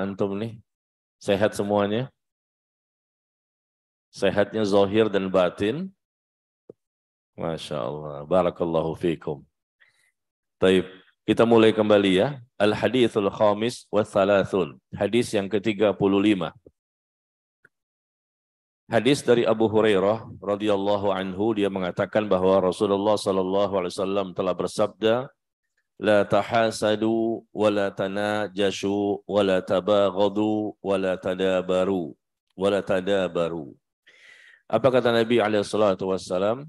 antum nih? Sehat semuanya? Sehatnya zahir dan batin? Masya Allah. Barakallahu fiikum. Taib. Kita mulai kembali ya. Al-hadithul khamis wa thalathun. Hadis yang ke-35. Hadis dari Abu Hurairah radhiyallahu anhu, dia mengatakan bahwa Rasulullah sallallahu alaihi wasallam telah bersabda, la tahasadu wa la tanajashu wa la tabaghadu wa la tadabaru wa la tadabaru. Apa kata Nabi alaihi salatu wasallam?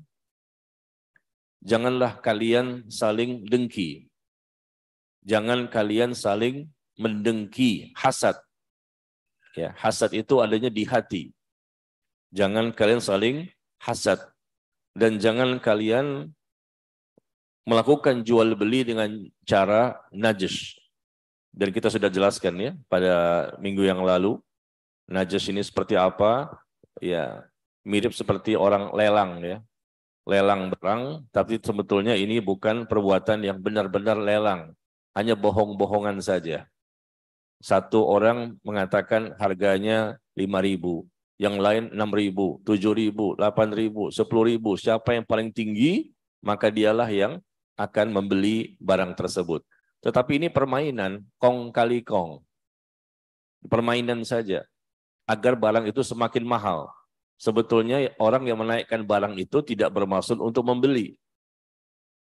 Janganlah kalian saling dengki. Jangan kalian saling mendengki, hasad. Ya, hasad itu adanya di hati. Jangan kalian saling hasad. Dan jangan kalian melakukan jual beli dengan cara najis. Dan kita sudah jelaskan ya pada minggu yang lalu. Najis ini seperti apa? Ya, mirip seperti orang lelang ya. Lelang barang, tapi sebetulnya ini bukan perbuatan yang benar-benar lelang. Hanya bohong-bohongan saja. Satu orang mengatakan harganya 5.000. Yang lain 6.000, 7.000, 8.000, 10.000. Siapa yang paling tinggi, maka dialah yang akan membeli barang tersebut. Tetapi ini permainan, kong kali kong. Permainan saja, agar barang itu semakin mahal. Sebetulnya orang yang menaikkan barang itu tidak bermaksud untuk membeli.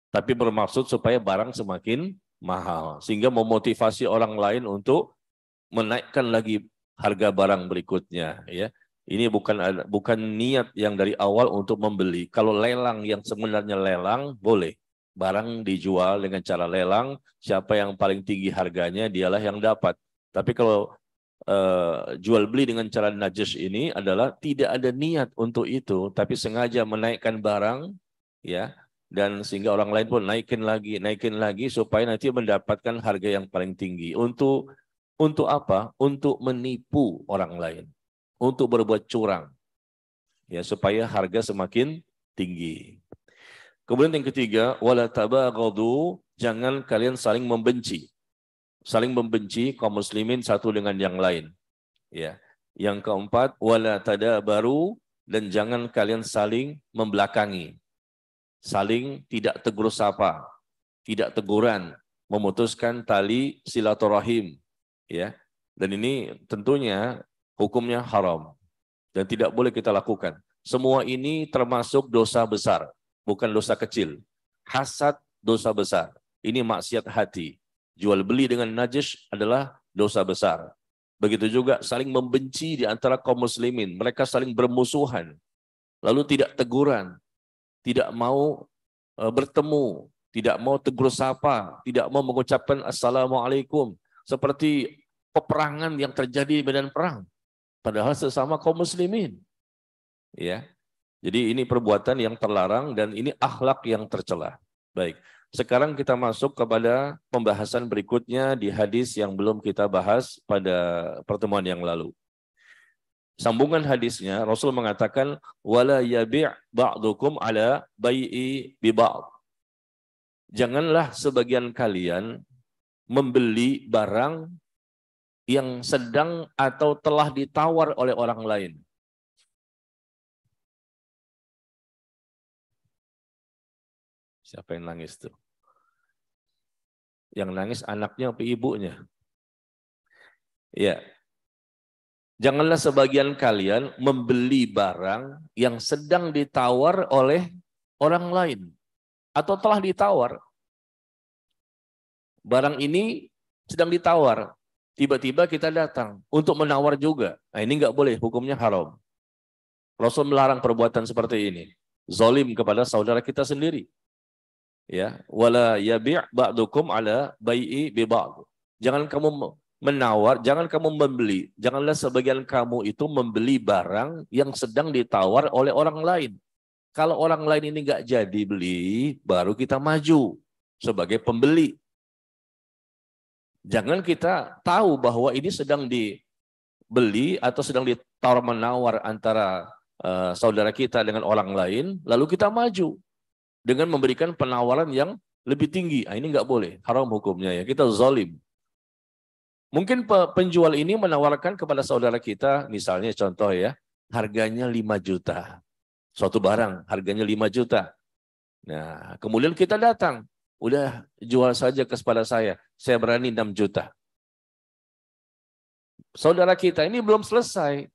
Tapi bermaksud supaya barang semakin mahal. Sehingga memotivasi orang lain untuk menaikkan lagi harga barang berikutnya. Ya. Ini bukan niat yang dari awal untuk membeli. Kalau lelang yang sebenarnya lelang, boleh. Barang dijual dengan cara lelang, siapa yang paling tinggi harganya, dialah yang dapat. Tapi kalau jual beli dengan cara najis ini adalah tidak ada niat untuk itu, tapi sengaja menaikkan barang, ya, dan sehingga orang lain pun naikin lagi supaya nanti mendapatkan harga yang paling tinggi. Untuk apa? Untuk menipu orang lain, untuk berbuat curang, ya, supaya harga semakin tinggi. Kemudian yang ketiga, wala tabaghadu, jangan kalian saling membenci. Saling membenci kaum muslimin satu dengan yang lain. Ya. Yang keempat, wala tadabaru, dan jangan kalian saling membelakangi. Saling tidak tegur sapa, tidak teguran, memutuskan tali silaturahim. Ya. Dan ini tentunya hukumnya haram dan tidak boleh kita lakukan. Semua ini termasuk dosa besar, bukan dosa kecil. Hasad dosa besar. Ini maksiat hati. Jual beli dengan najis adalah dosa besar. Begitu juga saling membenci di antara kaum muslimin. Mereka saling bermusuhan. Lalu tidak teguran. Tidak mau bertemu. Tidak mau tegur sapa. Tidak mau mengucapkan assalamualaikum. Seperti peperangan yang terjadi di medan perang. Padahal sesama kaum muslimin. Ya. Jadi ini perbuatan yang terlarang dan ini akhlak yang tercela. Baik. Sekarang kita masuk kepada pembahasan berikutnya di hadis yang belum kita bahas pada pertemuan yang lalu. Sambungan hadisnya, Rasul mengatakan, wala yabi' ba'dukum ala bai'i bi ba'd. Janganlah sebagian kalian membeli barang yang sedang atau telah ditawar oleh orang lain. Siapa yang nangis tuh? Yang nangis anaknya atau ibunya? Ya. Janganlah sebagian kalian membeli barang yang sedang ditawar oleh orang lain. Atau telah ditawar. Barang ini sedang ditawar. Tiba-tiba kita datang untuk menawar juga. Nah, ini nggak boleh, hukumnya haram. Rasul melarang perbuatan seperti ini. Zalim kepada saudara kita sendiri. Ya, wala yabi' ba'dukum ala bai'i bi ba'd. Jangan kamu menawar, jangan kamu membeli. Janganlah sebagian kamu itu membeli barang yang sedang ditawar oleh orang lain. Kalau orang lain ini nggak jadi beli, baru kita maju sebagai pembeli. Jangan kita tahu bahwa ini sedang dibeli atau sedang ditawar menawar antara saudara kita dengan orang lain, lalu kita maju dengan memberikan penawaran yang lebih tinggi. Nah, ini nggak boleh, haram hukumnya ya. Kita zalim. Mungkin penjual ini menawarkan kepada saudara kita, misalnya contoh ya, harganya 5 juta. Suatu barang harganya 5 juta. Nah, kemudian kita datang, udah jual saja kepada saya berani 6 juta. Saudara kita ini belum selesai,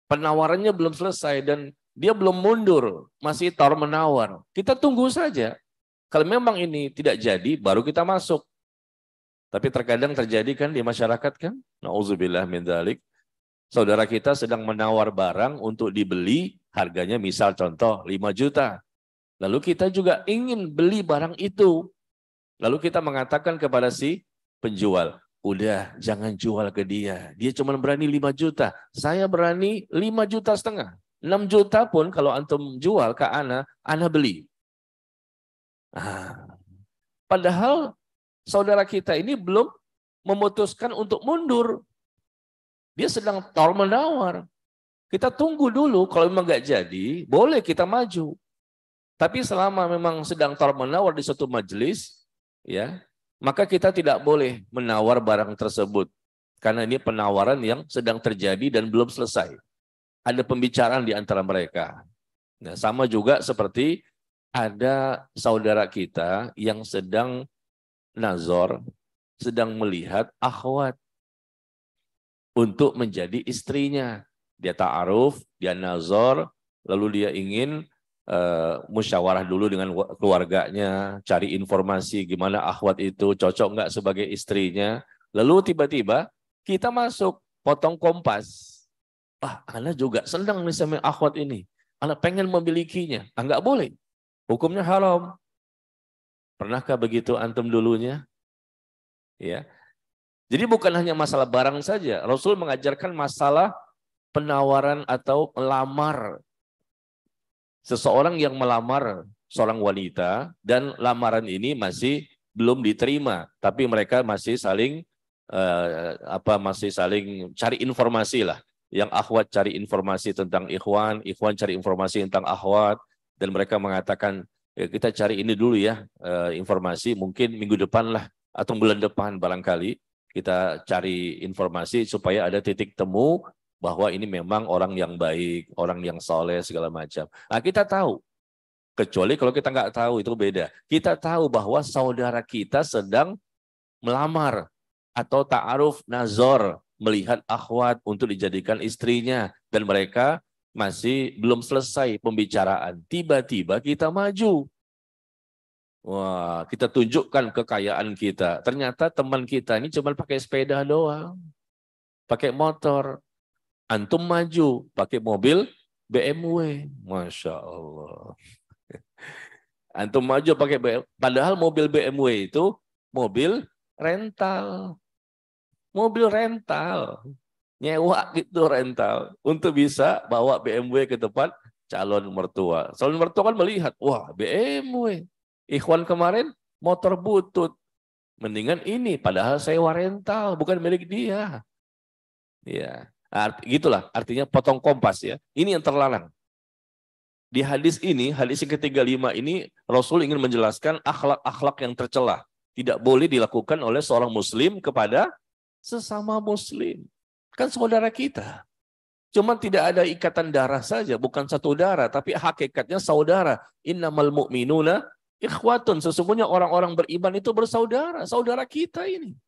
penawarannya belum selesai dan dia belum mundur, masih tawar-menawar. Kita tunggu saja. Kalau memang ini tidak jadi, baru kita masuk. Tapi terkadang terjadi kan di masyarakat kan, na'udzubillah min dzalik. Saudara kita sedang menawar barang untuk dibeli, harganya misal contoh 5 juta. Lalu kita juga ingin beli barang itu. Lalu kita mengatakan kepada si penjual, udah jangan jual ke dia. Dia cuma berani 5 juta. Saya berani 5 juta setengah. 6 juta pun kalau antum jual ke ana beli. Padahal saudara kita ini belum memutuskan untuk mundur. Dia sedang tawar-menawar. Kita tunggu dulu, kalau memang nggak jadi, boleh kita maju. Tapi selama memang sedang tawar-menawar di suatu majelis, ya, maka kita tidak boleh menawar barang tersebut. Karena ini penawaran yang sedang terjadi dan belum selesai. Ada pembicaraan di antara mereka. Nah, sama juga seperti ada saudara kita yang sedang nazor, sedang melihat akhwat untuk menjadi istrinya. Dia ta'aruf, dia nazor, lalu dia ingin musyawarah dulu dengan keluarganya, cari informasi gimana akhwat itu, cocok nggak sebagai istrinya. Lalu tiba-tiba kita masuk, potong kompas. Ana juga senang nih sama akhwat ini. Ana pengen memilikinya. Nggak boleh. Hukumnya haram. Pernahkah begitu antum dulunya? Ya. Jadi bukan hanya masalah barang saja. Rasul mengajarkan masalah penawaran atau melamar. Seseorang yang melamar seorang wanita dan lamaran ini masih belum diterima, tapi mereka masih saling masih saling cari informasi lah. Yang akhwat cari informasi tentang ikhwan cari informasi tentang akhwat, dan mereka mengatakan kita cari ini dulu ya, informasi mungkin minggu depan lah atau bulan depan barangkali kita cari informasi supaya ada titik temu bahwa ini memang orang yang baik, orang yang soleh segala macam. Nah, kita tahu, kecuali kalau kita nggak tahu itu beda. Kita tahu bahwa saudara kita sedang melamar atau ta'aruf nazor, melihat akhwat untuk dijadikan istrinya, dan mereka masih belum selesai pembicaraan. Tiba-tiba kita maju. Wah, kita tunjukkan kekayaan kita. Ternyata teman kita ini cuma pakai sepeda doang, pakai motor. Antum maju pakai mobil BMW, Masya Allah. Antum maju pakai BMW, padahal mobil BMW itu mobil rental. Mobil rental. Nyewa gitu rental. Untuk bisa bawa BMW ke tempat calon mertua. Calon mertua kan melihat, wah BMW. Ikhwan kemarin motor butut. Mendingan ini, padahal sewa rental, bukan milik dia. Ya. Gitulah artinya potong kompas ya. Ini yang terlarang. Di hadis ini, hadis yang ke-35 ini, Rasul ingin menjelaskan akhlak-akhlak yang tercela. Tidak boleh dilakukan oleh seorang muslim kepada sesama muslim. Kan saudara kita. Cuma tidak ada ikatan darah saja, bukan satu darah, tapi hakikatnya saudara. Innamal mu'minuna ikhwatun. Sesungguhnya orang-orang beriman itu bersaudara. Saudara kita ini.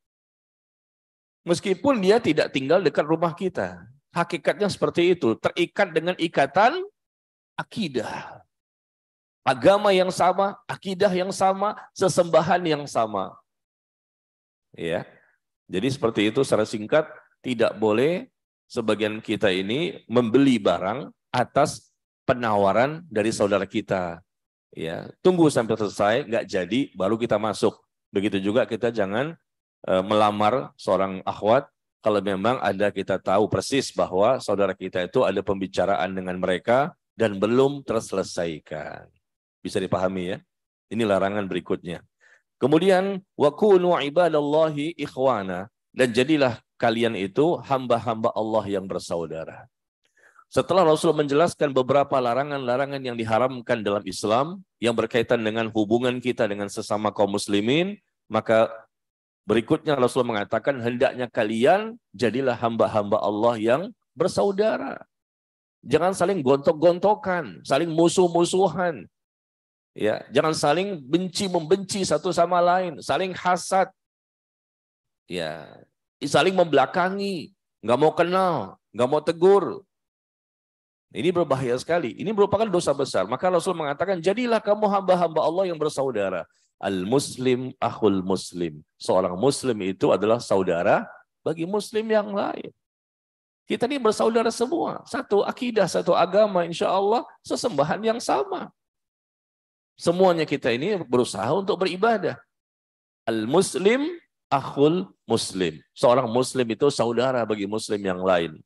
Meskipun dia tidak tinggal dekat rumah kita. Hakikatnya seperti itu. Terikat dengan ikatan akidah. Agama yang sama, akidah yang sama, sesembahan yang sama. Ya. Jadi seperti itu secara singkat, tidak boleh sebagian kita ini membeli barang atas penawaran dari saudara kita. Ya, tunggu sampai selesai, nggak jadi, baru kita masuk. Begitu juga kita jangan melamar seorang akhwat kalau memang ada kita tahu persis bahwa saudara kita itu ada pembicaraan dengan mereka dan belum terselesaikan. Bisa dipahami ya? Ini larangan berikutnya. Kemudian wa kunu ibadallahi ikhwana, dan jadilah kalian itu hamba-hamba Allah yang bersaudara. Setelah Rasul menjelaskan beberapa larangan-larangan yang diharamkan dalam Islam yang berkaitan dengan hubungan kita dengan sesama kaum muslimin, maka Berikutnya Rasul mengatakan, hendaknya kalian jadilah hamba-hamba Allah yang bersaudara. Jangan saling gontok-gontokan, saling musuh-musuhan. Ya, jangan saling benci-membenci satu sama lain, saling hasad. Ya, saling membelakangi, nggak mau kenal, nggak mau tegur. Ini berbahaya sekali. Ini merupakan dosa besar. Maka Rasul mengatakan, jadilah kamu hamba-hamba Allah yang bersaudara. Al-Muslim akhul Muslim. Seorang Muslim itu adalah saudara bagi Muslim yang lain. Kita ini bersaudara semua. Satu akidah, satu agama, insya Allah sesembahan yang sama. Semuanya kita ini berusaha untuk beribadah. Al-Muslim akhul Muslim. Seorang Muslim itu saudara bagi Muslim yang lain.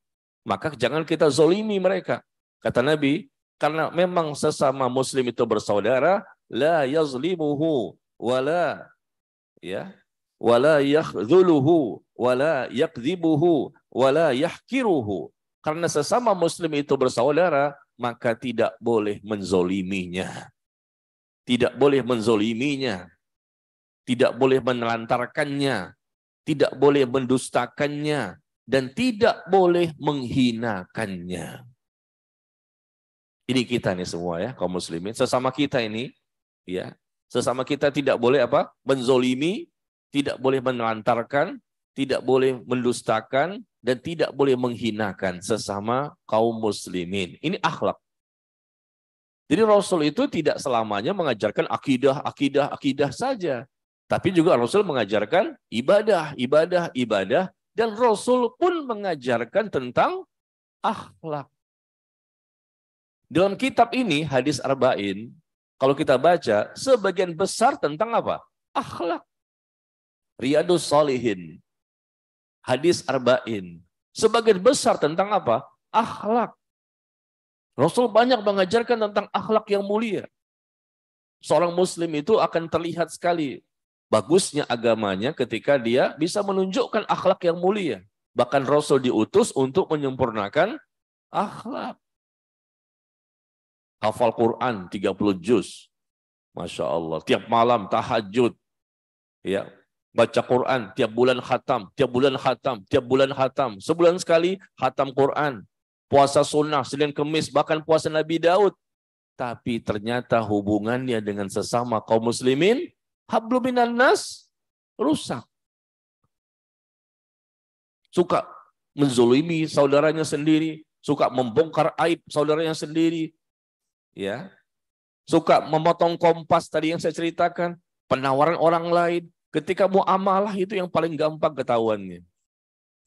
Maka jangan kita zolimi mereka. Kata Nabi, karena memang sesama Muslim itu bersaudara, la yazlimuhu wala yakhdhuluhu wala yakdzibuhu wala yahkiruhu. Karena sesama Muslim itu bersaudara, maka tidak boleh menzoliminya. Tidak boleh menzoliminya. Tidak boleh menelantarkannya. Tidak boleh mendustakannya. Dan tidak boleh menghinakannya. Ini kita nih semua ya, kaum muslimin. Sesama kita ini, ya, sesama kita tidak boleh apa? Menzolimi, tidak boleh menelantarkan, tidak boleh mendustakan, dan tidak boleh menghinakan sesama kaum muslimin. Ini akhlak. Jadi Rasul itu tidak selamanya mengajarkan akidah saja. Tapi juga Rasul mengajarkan ibadah. Dan Rasul pun mengajarkan tentang akhlak. Dalam kitab ini, hadis Arba'in, kalau kita baca, sebagian besar tentang apa? Akhlak. Riyadus Shalihin, hadis Arba'in, sebagian besar tentang apa? Akhlak. Rasul banyak mengajarkan tentang akhlak yang mulia. Seorang muslim itu akan terlihat sekali bagusnya agamanya ketika dia bisa menunjukkan akhlak yang mulia. Bahkan Rasul diutus untuk menyempurnakan akhlak. Hafal Quran 30 juz. Masya Allah. Tiap malam tahajud. Ya, baca Quran. Tiap bulan khatam. Sebulan sekali khatam Quran. Puasa sunnah, Senin Kemis, bahkan puasa Nabi Daud. Tapi ternyata hubungannya dengan sesama kaum muslimin, hablum minan nas, rusak. Suka menzolimi saudaranya sendiri. Suka membongkar aib saudaranya sendiri. Ya, suka memotong kompas tadi yang saya ceritakan, penawaran orang lain, ketika muamalah itu yang paling gampang ketahuannya.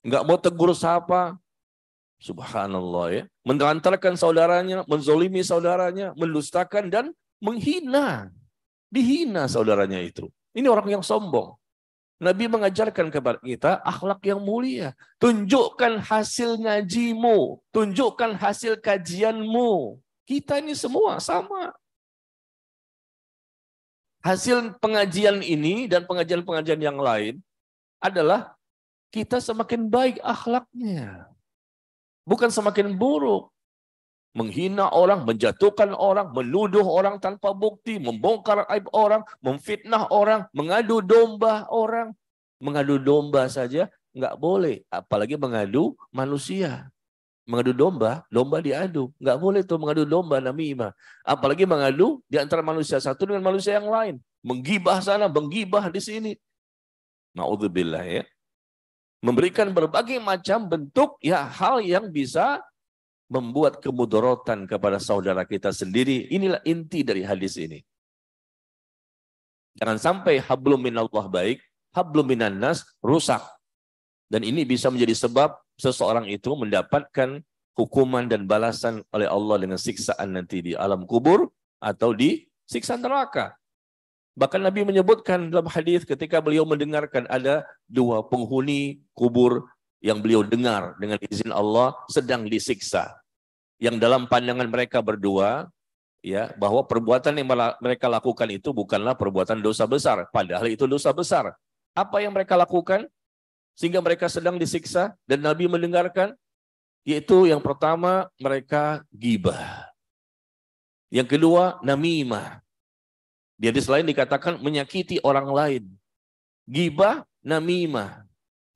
Enggak mau tegur sapa, subhanallah ya, menelantarkan saudaranya, menzolimi saudaranya, mendustakan dan menghina, dihina saudaranya itu. Ini orang yang sombong. Nabi mengajarkan kepada kita akhlak yang mulia. Tunjukkan hasil ngajimu, tunjukkan hasil kajianmu. Kita ini semua sama. Hasil pengajian ini dan pengajian-pengajian yang lain adalah kita semakin baik akhlaknya. Bukan semakin buruk. Menghina orang, menjatuhkan orang, menuduh orang tanpa bukti, membongkar aib orang, memfitnah orang, mengadu domba orang. Mengadu domba saja nggak boleh, apalagi mengadu manusia. Mengadu domba, domba diadu. Nggak boleh tuh mengadu domba, namimah. Apalagi mengadu di antara manusia satu dengan manusia yang lain. Menggibah sana, menggibah di sini. Na'udzubillah ya. Memberikan berbagai macam bentuk ya hal yang bisa membuat kemudorotan kepada saudara kita sendiri. Inilah inti dari hadis ini. Jangan sampai hablum minallah baik, hablum minan nas rusak. Dan ini bisa menjadi sebab seseorang itu mendapatkan hukuman dan balasan oleh Allah dengan siksaan nanti di alam kubur atau di siksa neraka. Bahkan Nabi menyebutkan dalam hadis ketika beliau mendengarkan ada dua penghuni kubur yang beliau dengar dengan izin Allah sedang disiksa. Yang dalam pandangan mereka berdua, ya, bahwa perbuatan yang mereka lakukan itu bukanlah perbuatan dosa besar. Padahal itu dosa besar. Apa yang mereka lakukan sehingga mereka sedang disiksa dan Nabi mendengarkan? Yaitu yang pertama mereka ghibah. Yang kedua namimah. Di hadis lain dikatakan menyakiti orang lain. Ghibah namimah.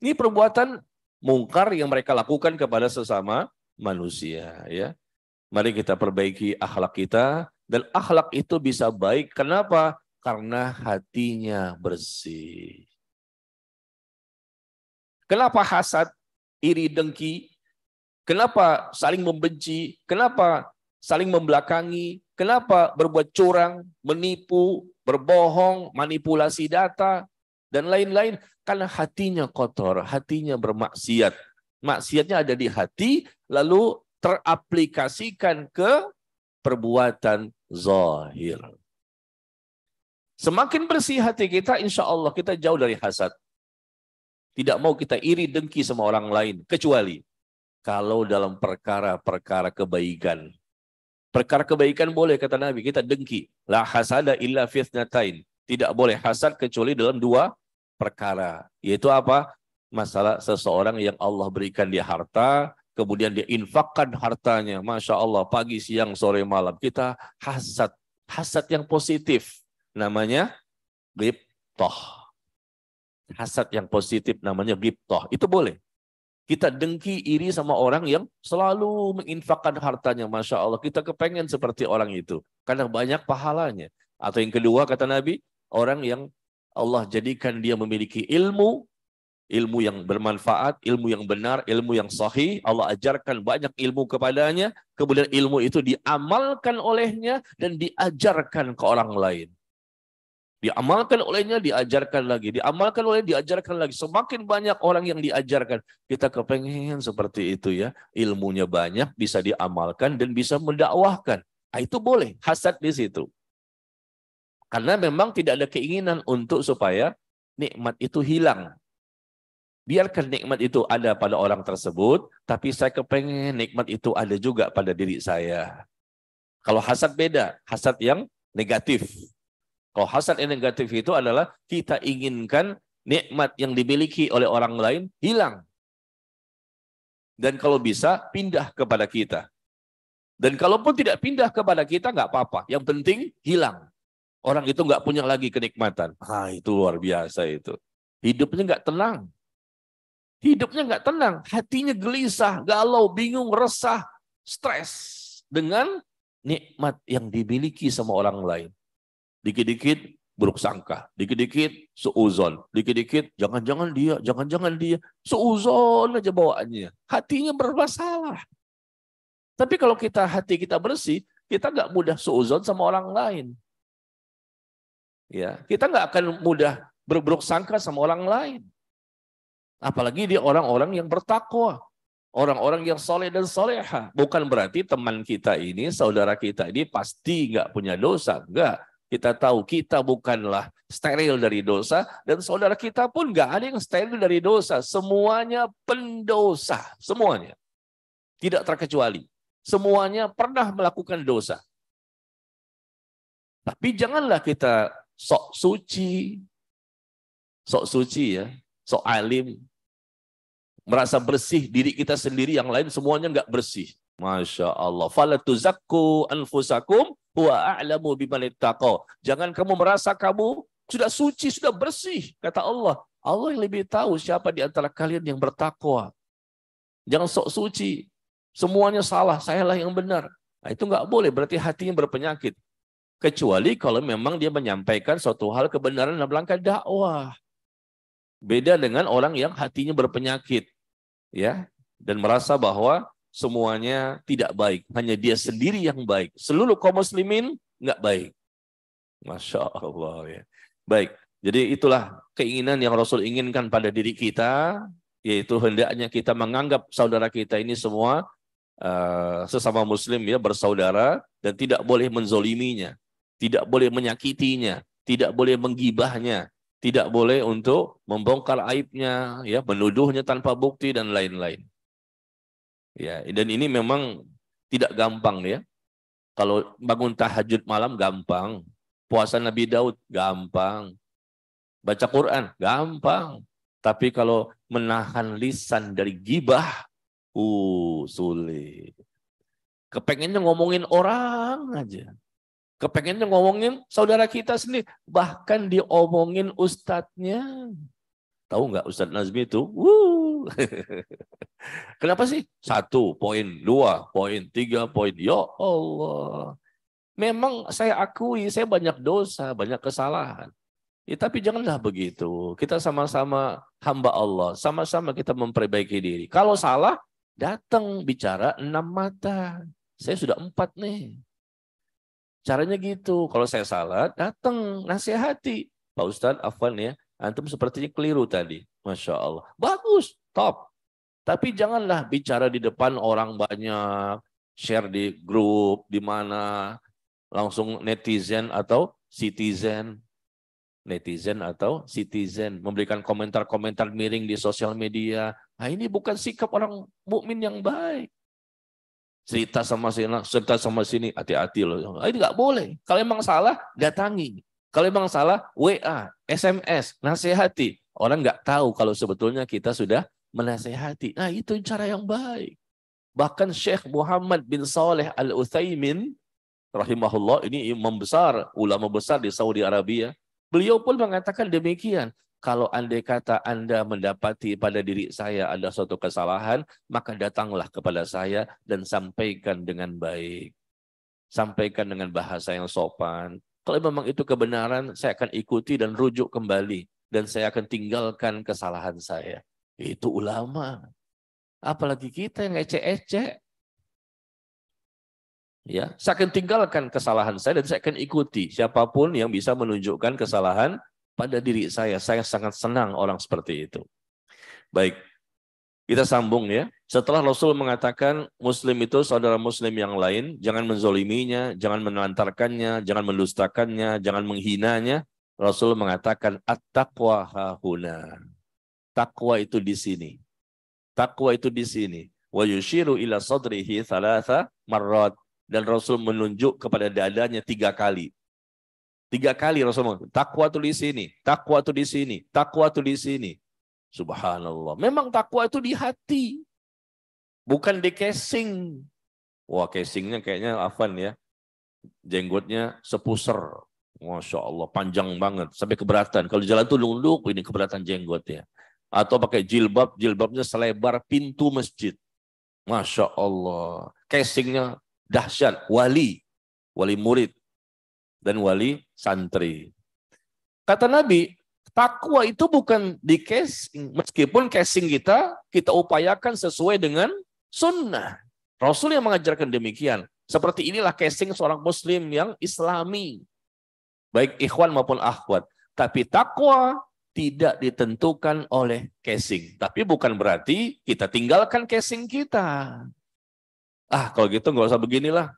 Ini perbuatan mungkar yang mereka lakukan kepada sesama manusia, ya. Mari kita perbaiki akhlak kita, dan akhlak itu bisa baik. Kenapa? Karena hatinya bersih. Kenapa hasad, iri, dengki? Kenapa saling membenci? Kenapa saling membelakangi? Kenapa berbuat curang, menipu, berbohong, manipulasi data, dan lain-lain? Karena hatinya kotor, hatinya bermaksiat. Maksiatnya ada di hati, lalu teraplikasikan ke perbuatan zahir. Semakin bersih hati kita, insya Allah kita jauh dari hasad. Tidak mau kita iri dengki sama orang lain, kecuali kalau dalam perkara-perkara kebaikan. Perkara kebaikan boleh, kata Nabi, kita dengki. La hasada illa fitnatain. Tidak boleh hasad kecuali dalam dua perkara. Yaitu apa? Masalah seseorang yang Allah berikan dia harta, kemudian dia infakkan hartanya. Masya Allah, pagi, siang, sore, malam. Kita hasad. Hasad yang positif. Namanya ghibthah. Hasad yang positif namanya ghibthah. Itu boleh. Kita dengki, iri sama orang yang selalu menginfakkan hartanya. Masya Allah, kita kepengen seperti orang itu. Karena banyak pahalanya. Atau yang kedua, kata Nabi, orang yang Allah jadikan dia memiliki ilmu yang bermanfaat, ilmu yang benar, ilmu yang sahih. Allah ajarkan banyak ilmu kepadanya. Kemudian ilmu itu diamalkan olehnya dan diajarkan ke orang lain. Diamalkan olehnya, diajarkan lagi. Diamalkan olehnya, diajarkan lagi. Semakin banyak orang yang diajarkan. Kita kepengen seperti itu ya. Ilmunya banyak, bisa diamalkan dan bisa mendakwahkan. Nah, itu boleh. Hasad di situ. Karena memang tidak ada keinginan untuk supaya nikmat itu hilang. Biarkan nikmat itu ada pada orang tersebut, tapi saya kepengen nikmat itu ada juga pada diri saya. Kalau hasad beda. Hasad yang negatif. Kalau hasad yang negatif itu adalah kita inginkan nikmat yang dimiliki oleh orang lain hilang. Dan kalau bisa pindah kepada kita. Dan kalaupun tidak pindah kepada kita nggak apa-apa. Yang penting hilang. Orang itu nggak punya lagi kenikmatan. Ah, itu luar biasa itu. Hidupnya nggak tenang. Hidupnya nggak tenang. Hatinya gelisah, galau, bingung, resah, stres. Dengan nikmat yang dimiliki sama orang lain. Dikit-dikit buruk sangka, dikit-dikit suuzon, dikit-dikit jangan-jangan dia, suuzon aja bawaannya. Hatinya bermasalah. Tapi kalau hati kita bersih, kita nggak mudah suuzon sama orang lain. Ya, kita nggak akan mudah berburuk sangka sama orang lain. Apalagi dia orang-orang yang bertakwa, orang-orang yang soleh dan soleha. Bukan berarti teman kita ini, saudara kita ini pasti nggak punya dosa, enggak. Kita tahu kita bukanlah steril dari dosa, dan saudara kita pun nggak ada yang steril dari dosa. Semuanya pendosa, semuanya. Tidak terkecuali. Semuanya pernah melakukan dosa. Tapi janganlah kita sok suci ya, sok alim, merasa bersih diri kita sendiri, yang lain semuanya nggak bersih. Masya Allah. Fala tuzakku anfusakum huwa a'lamu biman ittaqa. Jangan kamu merasa kamu sudah suci, sudah bersih. Kata Allah. Allah yang lebih tahu siapa di antara kalian yang bertakwa. Jangan sok suci. Semuanya salah, sayalah yang benar. Nah, itu nggak boleh, berarti hatinya berpenyakit. Kecuali kalau memang dia menyampaikan suatu hal kebenaran dalam rangka dakwah. Beda dengan orang yang hatinya berpenyakit. Ya, dan merasa bahwa semuanya tidak baik, hanya dia sendiri yang baik. Seluruh kaum muslimin nggak baik. Masya Allah ya. Baik, jadi itulah keinginan yang Rasul inginkan pada diri kita, yaitu hendaknya kita menganggap saudara kita ini semua sesama muslim ya, bersaudara, dan tidak boleh menzoliminya, tidak boleh menyakitinya, tidak boleh menggibahnya, tidak boleh untuk membongkar aibnya, ya, menuduhnya tanpa bukti dan lain-lain. Ya, dan ini memang tidak gampang ya. Kalau bangun tahajud malam gampang, puasa Nabi Daud gampang, baca Quran gampang. Tapi kalau menahan lisan dari gibah, sulit. Kepengennya ngomongin orang aja. Kepengennya ngomongin saudara kita sendiri, bahkan diomongin ustadznya. Tahu nggak Ustadz Nazmi itu? Kenapa sih? 1 poin, 2 poin, 3 poin. Ya Allah. Memang saya akui, saya banyak dosa, banyak kesalahan. Ya, tapi janganlah begitu. Kita sama-sama hamba Allah. Sama-sama kita memperbaiki diri. Kalau salah, datang bicara 6 mata. Saya sudah 4 nih. Caranya gitu. Kalau saya salah, datang nasihati. Pak Ustadz, afwan ya. Antum sepertinya keliru tadi. Masya Allah. Bagus, top. Tapi janganlah bicara di depan orang banyak. Share di grup, di mana. Langsung netizen atau citizen. Netizen atau citizen memberikan komentar-komentar miring di sosial media. Nah, ini bukan sikap orang mukmin yang baik. Cerita sama sini, hati-hati loh. Ini nggak boleh. Kalau emang salah, datangi. Kalau emang salah, WA, SMS, nasihati. Orang nggak tahu kalau sebetulnya kita sudah menasihati. Nah, itu cara yang baik. Bahkan Syekh Muhammad bin Saleh Al-Utsaimin rahimahullah, ini imam besar, ulama besar di Saudi Arabia. Beliau pun mengatakan demikian. Kalau andai kata Anda mendapati pada diri saya ada suatu kesalahan, maka datanglah kepada saya dan sampaikan dengan baik. Sampaikan dengan bahasa yang sopan. Kalau memang itu kebenaran, saya akan ikuti dan rujuk kembali. Dan saya akan tinggalkan kesalahan saya. Itu ulama. Apalagi kita yang ecek-ecek. Ya, saya akan tinggalkan kesalahan saya dan saya akan ikuti siapapun yang bisa menunjukkan kesalahan pada diri saya. Saya sangat senang orang seperti itu. Baik, kita sambung ya. Setelah Rasul mengatakan Muslim itu saudara Muslim yang lain, jangan menzoliminya, jangan menelantarkannya, jangan mendustakannya, jangan menghinanya. Rasul mengatakan at-taqwa hahuna. Takwa itu di sini. Takwa itu di sini. Wa yushiru ila sadrihi thalatha marrat. Dan Rasul menunjuk kepada dadanya 3 kali. 3 kali Rasul mengatakan, takwa itu di sini, takwa itu di sini, takwa itu di sini. Subhanallah. Memang takwa itu di hati. Bukan di casing. Wah, casingnya kayaknya Afan ya. Jenggotnya sepuser. Masya Allah, panjang banget. Sampai keberatan. Kalau jalan tuh nunduk, ini keberatan jenggotnya. Atau pakai jilbab, jilbabnya selebar pintu masjid. Masya Allah. Casingnya dahsyat, wali murid, dan wali santri. Kata Nabi, takwa itu bukan di casing. Meskipun casing kita upayakan sesuai dengan sunnah. Rasul yang mengajarkan demikian. Seperti inilah casing seorang muslim yang islami. Baik ikhwan maupun akhwat. Tapi takwa tidak ditentukan oleh casing. Tapi bukan berarti kita tinggalkan casing kita. Kalau gitu nggak usah beginilah.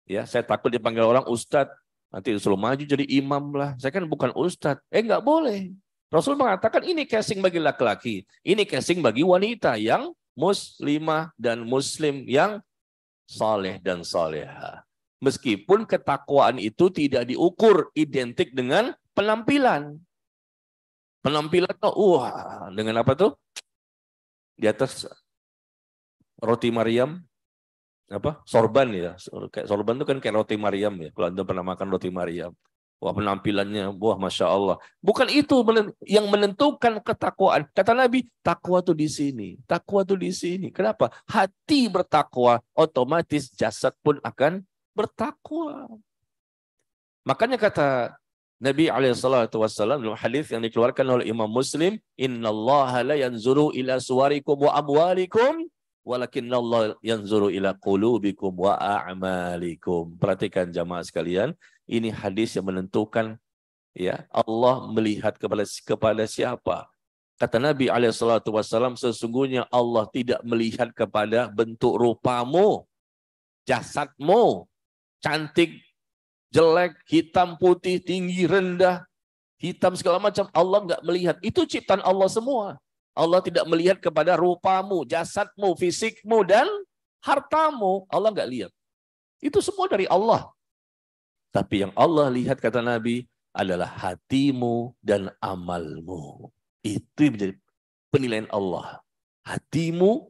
Ya, saya takut dipanggil orang ustadz. Nanti disuruh maju jadi imam lah. Saya kan bukan ustadz. Nggak boleh. Rasul mengatakan ini casing bagi laki-laki. Ini casing bagi wanita yang muslimah dan muslim yang saleh dan saleha. Meskipun ketakwaan itu tidak diukur identik dengan penampilan. Penampilan dengan apa tuh? Di atas roti Maryam. Sorban ya, kayak sorban itu kan kayak roti Maryam ya. Kalau Anda pernah makan roti Maryam, wah penampilannya, wah masya Allah. Bukan itu yang menentukan ketakwaan. Kata Nabi, takwa tuh di sini, takwa tuh di sini. Kenapa? Hati bertakwa, otomatis jasad pun akan bertakwa. Makanya kata Nabi SAW dalam hadis yang dikeluarkan oleh Imam Muslim, Innallaha la yanzuru ila suwarikum wa amwalikum walakinallahu yanzuru ila qulubikum wa a'malikum. Perhatikan jamaah sekalian, ini hadis yang menentukan ya, Allah melihat kepada siapa. Kata Nabi SAW, sesungguhnya Allah tidak melihat kepada bentuk rupamu, jasadmu, cantik, jelek, hitam, putih, tinggi, rendah, hitam segala macam. Allah nggak melihat. Itu ciptaan Allah semua. Allah tidak melihat kepada rupamu, jasadmu, fisikmu, dan hartamu. Allah nggak lihat. Itu semua dari Allah. Tapi yang Allah lihat, kata Nabi, adalah hatimu dan amalmu. Itu menjadi penilaian Allah. Hatimu,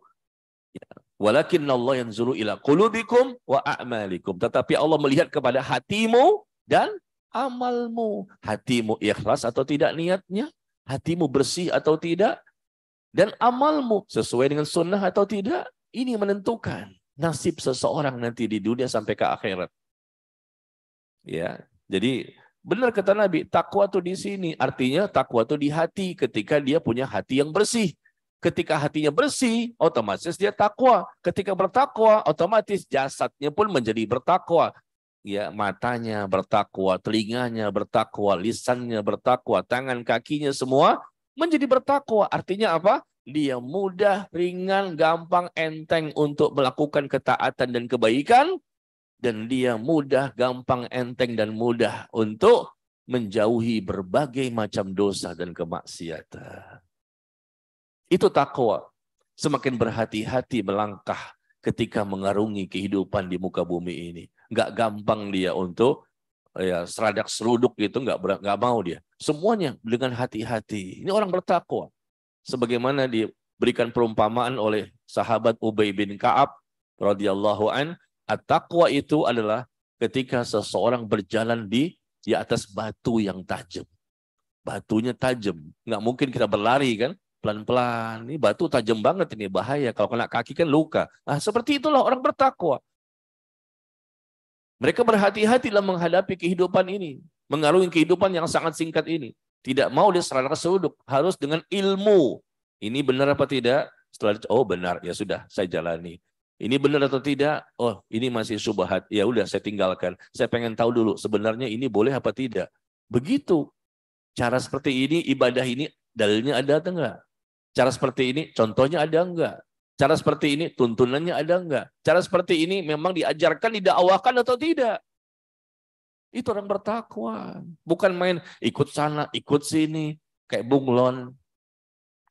walakinna Allah yanzuru ila qulubikum wa a'malikum. Tetapi Allah melihat kepada hatimu dan amalmu. Hatimu ikhlas atau tidak niatnya? Hatimu bersih atau tidak? Dan amalmu sesuai dengan sunnah atau tidak? Ini menentukan nasib seseorang nanti di dunia sampai ke akhirat. Ya, jadi benar kata Nabi, takwa itu di sini. Artinya takwa itu di hati ketika dia punya hati yang bersih. Ketika hatinya bersih, otomatis dia takwa. Ketika bertakwa, otomatis jasadnya pun menjadi bertakwa. Ya, matanya bertakwa, telinganya bertakwa, lisannya bertakwa, tangan kakinya semua menjadi bertakwa. Artinya apa? Dia mudah, ringan, gampang, enteng untuk melakukan ketaatan dan kebaikan. Dan dia mudah, gampang, enteng, dan mudah untuk menjauhi berbagai macam dosa dan kemaksiatan. Itu takwa. Semakin berhati-hati melangkah ketika mengarungi kehidupan di muka bumi ini. Nggak gampang dia untuk ya seradak seruduk gitu, nggak mau dia. Semuanya dengan hati-hati. Ini orang bertakwa. Sebagaimana diberikan perumpamaan oleh sahabat Ubay bin Ka'ab radhiyallahu an, at-taqwa itu adalah ketika seseorang berjalan di atas batu yang tajam. Batunya tajam, nggak mungkin kita berlari kan? Pelan-pelan, ini batu tajam banget, ini bahaya. Kalau kena kaki kan luka. Nah, seperti itulah orang bertakwa. Mereka berhati-hati dalam menghadapi kehidupan ini. Mengarungi kehidupan yang sangat singkat ini. Tidak mau dia seradak seruduk. Harus dengan ilmu. Ini benar apa tidak? Setelah oh benar, ya sudah, saya jalani. Ini benar atau tidak? Oh, ini masih syubhat. Ya udah, saya tinggalkan. Saya pengen tahu dulu, sebenarnya ini boleh apa tidak? Begitu. Cara seperti ini, ibadah ini, dalilnya ada atau enggak? Cara seperti ini, contohnya ada enggak? Cara seperti ini, tuntunannya ada enggak? Cara seperti ini memang diajarkan, didakwakan atau tidak? Itu orang bertakwa. Bukan main ikut sana, ikut sini. Kayak bunglon.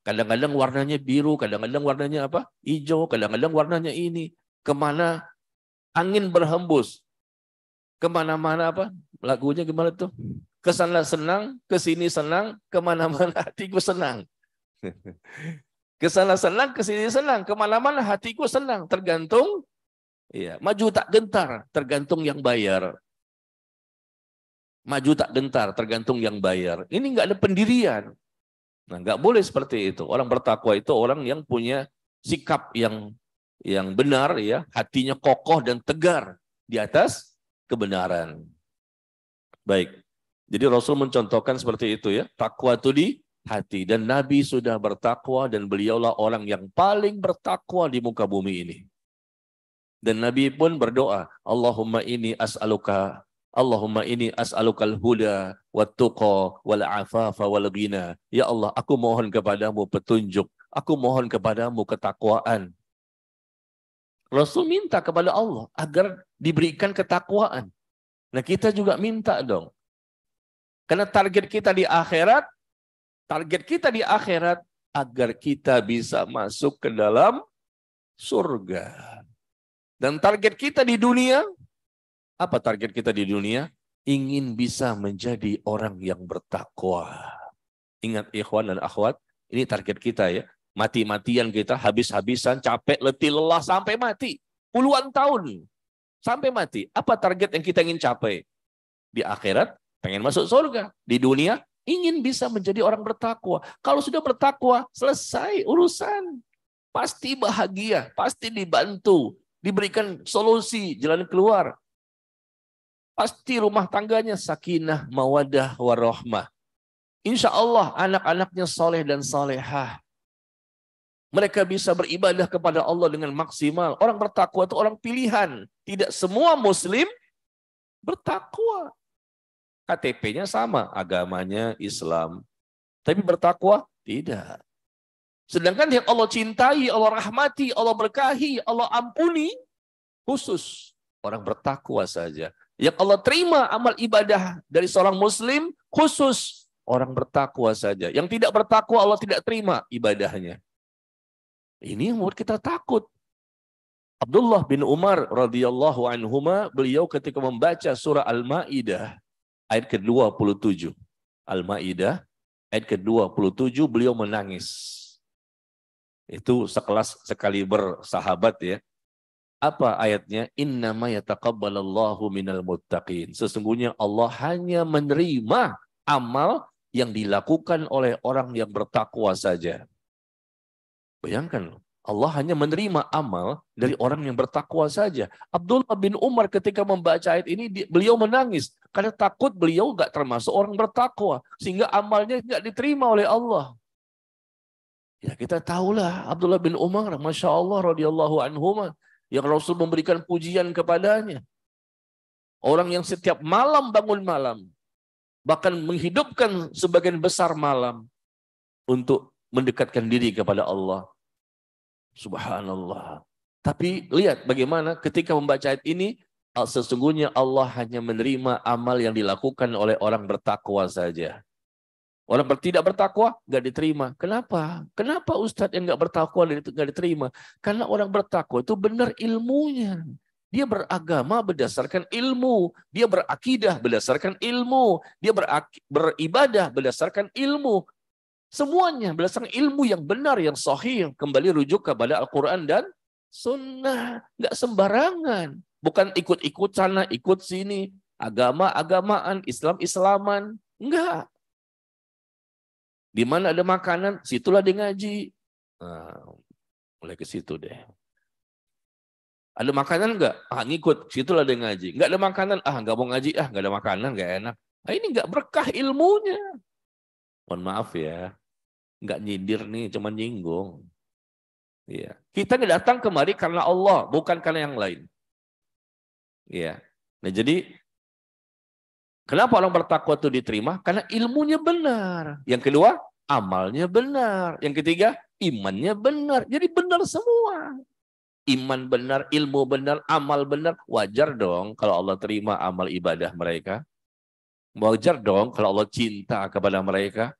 Kadang-kadang warnanya biru, kadang-kadang warnanya apa? Hijau, kadang-kadang warnanya ini. Kemana angin berhembus. Kemana-mana apa? Lagunya gimana tuh? Kesana senang, kesini senang, kemana-mana hatiku senang. Kesana senang, kesini senang, kemana-mana hatiku senang. Tergantung, ya, maju tak gentar, tergantung yang bayar. Maju tak gentar, tergantung yang bayar. Ini nggak ada pendirian. Nah, nggak boleh seperti itu. Orang bertakwa itu orang yang punya sikap yang benar, ya, hatinya kokoh dan tegar di atas kebenaran. Baik. Jadi Rasul mencontohkan seperti itu, ya. Takwa itu di hati, dan Nabi sudah bertakwa dan beliaulah orang yang paling bertakwa di muka bumi ini. Dan Nabi pun berdoa, Allahumma inni as'alukal huda wat-tuqa wal afafa wal ghina. Ya Allah, aku mohon kepadamu petunjuk, aku mohon kepadamu ketakwaan. Rasul minta kepada Allah agar diberikan ketakwaan. Nah, kita juga minta dong. Karena target kita di akhirat agar kita bisa masuk ke dalam surga. Dan target kita di dunia, apa target kita di dunia? Ingin bisa menjadi orang yang bertakwa. Ingat ikhwan dan akhwat, ini target kita, ya. Mati-matian kita, habis-habisan, capek, letih, lelah, sampai mati. Puluhan tahun, sampai mati. Apa target yang kita ingin capai? Di akhirat, pengen masuk surga. Di dunia, ingin bisa menjadi orang bertakwa. Kalau sudah bertakwa, selesai urusan. Pasti bahagia, pasti dibantu, diberikan solusi, jalan keluar. Pasti rumah tangganya sakinah, mawadah, warahmah. Insya Allah anak-anaknya soleh dan solehah. Mereka bisa beribadah kepada Allah dengan maksimal. Orang bertakwa itu orang pilihan. Tidak semua muslim bertakwa. KTP-nya sama, agamanya Islam. Tapi bertakwa? Tidak. Sedangkan yang Allah cintai, Allah rahmati, Allah berkahi, Allah ampuni, khusus orang bertakwa saja. Yang Allah terima amal ibadah dari seorang muslim, khusus orang bertakwa saja. Yang tidak bertakwa Allah tidak terima ibadahnya. Ini yang membuat kita takut. Abdullah bin Umar radhiyallahu anhuma, beliau ketika membaca surah Al-Maidah ayat ke-27. Al-Maidah ayat ke-27, beliau menangis. Itu sekelas sekaliber sahabat, ya. Apa ayatnya? Innama yataqabbalallahu minal muttaqin. Sesungguhnya Allah hanya menerima amal yang dilakukan oleh orang yang bertakwa saja. Bayangkan, Allah hanya menerima amal dari orang yang bertakwa saja. Abdullah bin Umar ketika membaca ayat ini, beliau menangis. Karena takut beliau nggak termasuk orang bertakwa. Sehingga amalnya nggak diterima oleh Allah. Ya kita tahulah Abdullah bin Umar, Masya Allah, radhiyallahu anhuma, yang Rasul memberikan pujian kepadanya. Orang yang setiap malam bangun malam. Bahkan menghidupkan sebagian besar malam untuk mendekatkan diri kepada Allah. Subhanallah. Tapi lihat bagaimana ketika membaca ayat ini, sesungguhnya Allah hanya menerima amal yang dilakukan oleh orang bertakwa saja. Orang tidak bertakwa nggak diterima. Kenapa? Kenapa Ustadz yang nggak bertakwa nggak diterima? Karena orang bertakwa itu benar ilmunya. Dia beragama berdasarkan ilmu. Dia berakidah berdasarkan ilmu. Dia beribadah berdasarkan ilmu. Semuanya berdasarkan ilmu yang benar, yang sahih. Kembali rujuk kepada Al-Quran dan Sunnah. Nggak sembarangan. Bukan ikut-ikut sana, ikut sini. Agama-agamaan, Islam-Islaman. Enggak. Di mana ada makanan, situlah dia ngaji. Nah, mulai ke situ deh. Ada makanan enggak? Ngikut, situlah dia ngaji. Enggak ada makanan, enggak mau ngaji, enggak ada makanan, enggak enak. Nah, ini enggak berkah ilmunya. Mohon maaf ya, nggak nyindir nih, cuma nyinggung. Ya. Kita datang kemari karena Allah, bukan karena yang lain. Ya. Nah jadi, kenapa orang bertakwa itu diterima? Karena ilmunya benar. Yang kedua, amalnya benar. Yang ketiga, imannya benar. Jadi benar semua. Iman benar, ilmu benar, amal benar. Wajar dong kalau Allah terima amal ibadah mereka. Wajar dong kalau Allah cinta kepada mereka.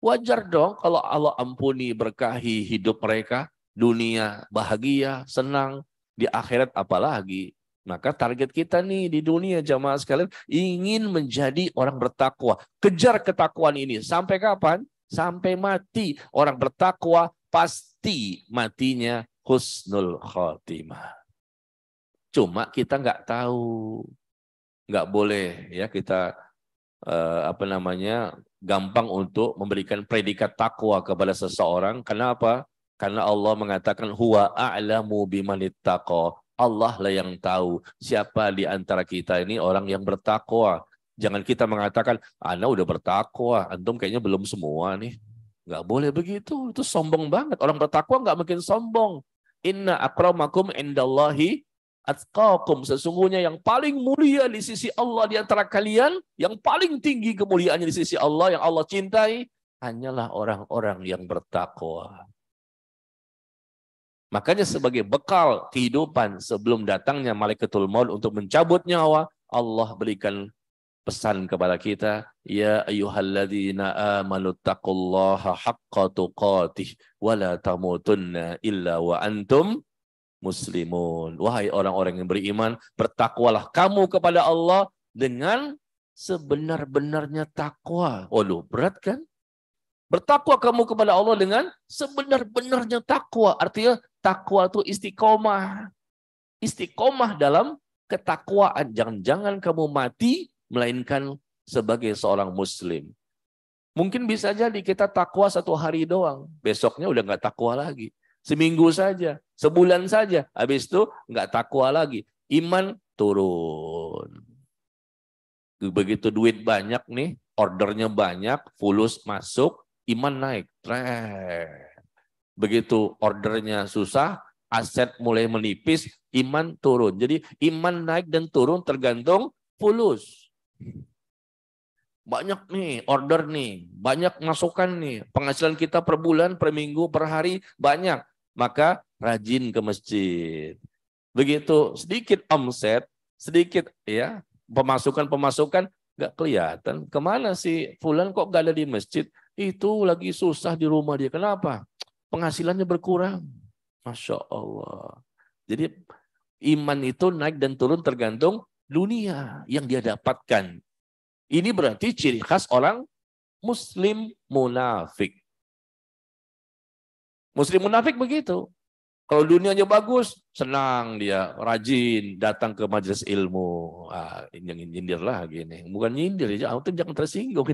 Wajar dong kalau Allah ampuni, berkahi hidup mereka. Dunia bahagia, senang. Di akhirat apalagi. Maka target kita nih di dunia jamaah sekalian. Ingin menjadi orang bertakwa. Kejar ketakwaan ini. Sampai kapan? Sampai mati. Orang bertakwa pasti matinya husnul khotimah. Cuma kita nggak tahu. Nggak boleh ya kita gampang untuk memberikan predikat takwa kepada seseorang. Kenapa? Karena Allah mengatakan huwa a'lamu bimanittaqa. Allah lah yang tahu siapa di antara kita ini orang yang bertakwa. Jangan kita mengatakan, ana udah bertakwa, antum kayaknya belum semua nih. Nggak boleh begitu, itu sombong banget. Orang bertakwa nggak mungkin sombong. Inna akramakum indallahi atqakum, sesungguhnya yang paling mulia di sisi Allah di antara kalian, yang paling tinggi kemuliaannya di sisi Allah, yang Allah cintai, hanyalah orang-orang yang bertakwa. Makanya sebagai bekal kehidupan sebelum datangnya malaikatul maut untuk mencabut nyawa, Allah berikan pesan kepada kita, ya ayyuhalladzina amanu taqullaha haqqa tuqatih wa la tamutunna illa wa antum muslimun. Wahai orang-orang yang beriman, bertakwalah kamu kepada Allah dengan sebenar-benarnya takwa. Waduh, berat kan? Bertakwa kamu kepada Allah dengan sebenar-benarnya takwa. Artinya takwa itu istiqomah. Istiqomah dalam ketakwaan. Jangan-jangan kamu mati melainkan sebagai seorang muslim. Mungkin bisa jadi kita takwa 1 hari doang. Besoknya udah nggak takwa lagi. Seminggu saja, sebulan saja. Habis itu nggak takwa lagi. Iman turun. Begitu duit banyak nih, ordernya banyak, fulus masuk, iman naik. Begitu ordernya susah, aset mulai menipis, iman turun. Jadi iman naik dan turun tergantung fulus. Banyak nih order nih, banyak masukan nih. Penghasilan kita per bulan, per minggu, per hari banyak. Maka rajin ke masjid. Begitu sedikit omset, sedikit ya pemasukan nggak kelihatan. Kemana sih fulan kok nggak ada di masjid? Itu lagi susah di rumah dia. Kenapa? Penghasilannya berkurang. Masya Allah. Jadi iman itu naik dan turun tergantung dunia yang dia dapatkan. Ini berarti ciri khas orang muslim munafik. Muslim munafik begitu. Kalau dunianya bagus, senang dia, rajin, datang ke majelis ilmu. Yang nyindir lah gini. Bukan nyindir, ya, antum jangan tersinggung.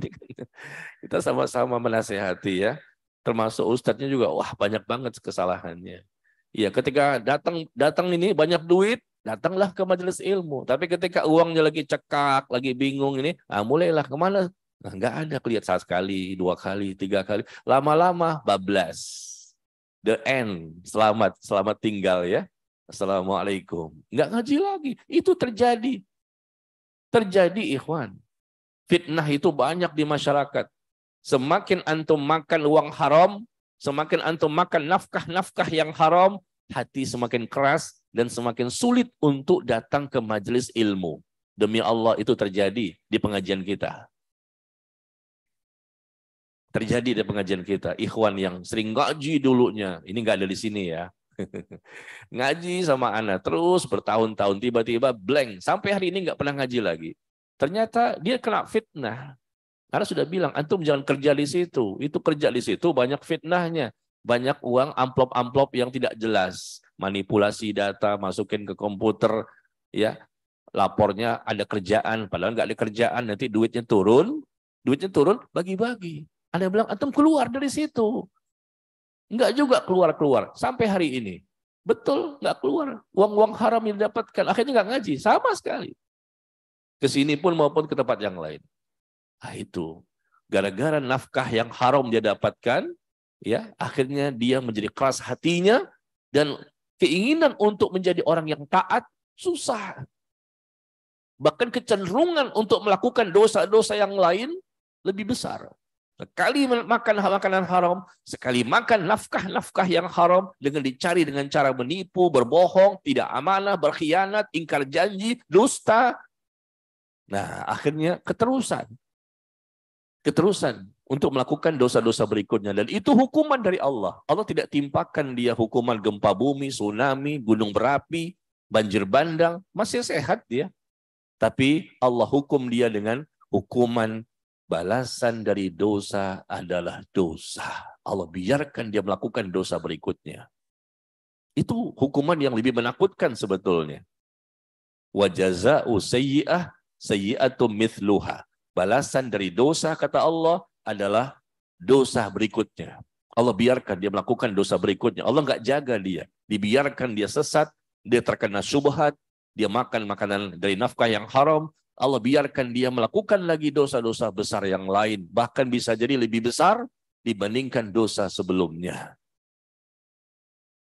Kita sama-sama menasehati ya. Termasuk ustadznya juga, wah banyak banget kesalahannya. Iya, ketika datang ini banyak duit, datanglah ke majelis ilmu. Tapi ketika uangnya lagi cekak, lagi bingung ini, mulailah kemana? Nah, nggak ada, kelihatan sekali, 2 kali, 3 kali. Lama-lama bablas. The end, selamat tinggal ya. Assalamualaikum. Nggak ngaji lagi. Itu terjadi. Terjadi ikhwan. Fitnah itu banyak di masyarakat. Semakin antum makan uang haram, semakin antum makan nafkah-nafkah yang haram, hati semakin keras dan semakin sulit untuk datang ke majelis ilmu. Demi Allah itu terjadi di pengajian kita. Terjadi di pengajian kita. Ikhwan yang sering ngaji dulunya, ini nggak ada di sini ya. Ngaji sama anak terus bertahun-tahun, tiba-tiba blank. Sampai hari ini nggak pernah ngaji lagi. Ternyata dia kena fitnah. Karena sudah bilang, antum jangan kerja di situ. Itu kerja di situ banyak fitnahnya. Banyak uang amplop-amplop yang tidak jelas. Manipulasi data, masukin ke komputer. Ya, lapornya ada kerjaan. Padahal nggak ada kerjaan, nanti duitnya turun. Duitnya turun, bagi-bagi. Ada yang bilang, antum keluar dari situ. Enggak juga keluar-keluar. Sampai hari ini. Betul, enggak keluar. Uang-uang haram yang didapatkan. Akhirnya enggak ngaji. Sama sekali. Kesini pun maupun ke tempat yang lain. Nah itu. Gara-gara nafkah yang haram dia dapatkan, ya akhirnya dia menjadi keras hatinya. Dan keinginan untuk menjadi orang yang taat, susah. Bahkan kecenderungan untuk melakukan dosa-dosa yang lain lebih besar. Sekali makan makanan haram, sekali makan nafkah-nafkah yang haram dengan dicari dengan cara menipu, berbohong, tidak amanah, berkhianat, ingkar janji, dusta. Nah, akhirnya keterusan untuk melakukan dosa-dosa berikutnya. Dan itu hukuman dari Allah. Allah tidak timpakan dia hukuman gempa bumi, tsunami, gunung berapi, banjir bandang, masih sehat dia. Tapi Allah hukum dia dengan hukuman. Balasan dari dosa adalah dosa. Allah biarkan dia melakukan dosa berikutnya. Itu hukuman yang lebih menakutkan sebetulnya. Wa jazaa'u sayyi'ah sayyi'atum mithluha. Balasan dari dosa, kata Allah, adalah dosa berikutnya. Allah biarkan dia melakukan dosa berikutnya. Allah nggak jaga dia. Dibiarkan dia sesat, dia terkena syubhat, dia makan makanan dari nafkah yang haram, Allah biarkan dia melakukan lagi dosa-dosa besar yang lain. Bahkan bisa jadi lebih besar dibandingkan dosa sebelumnya.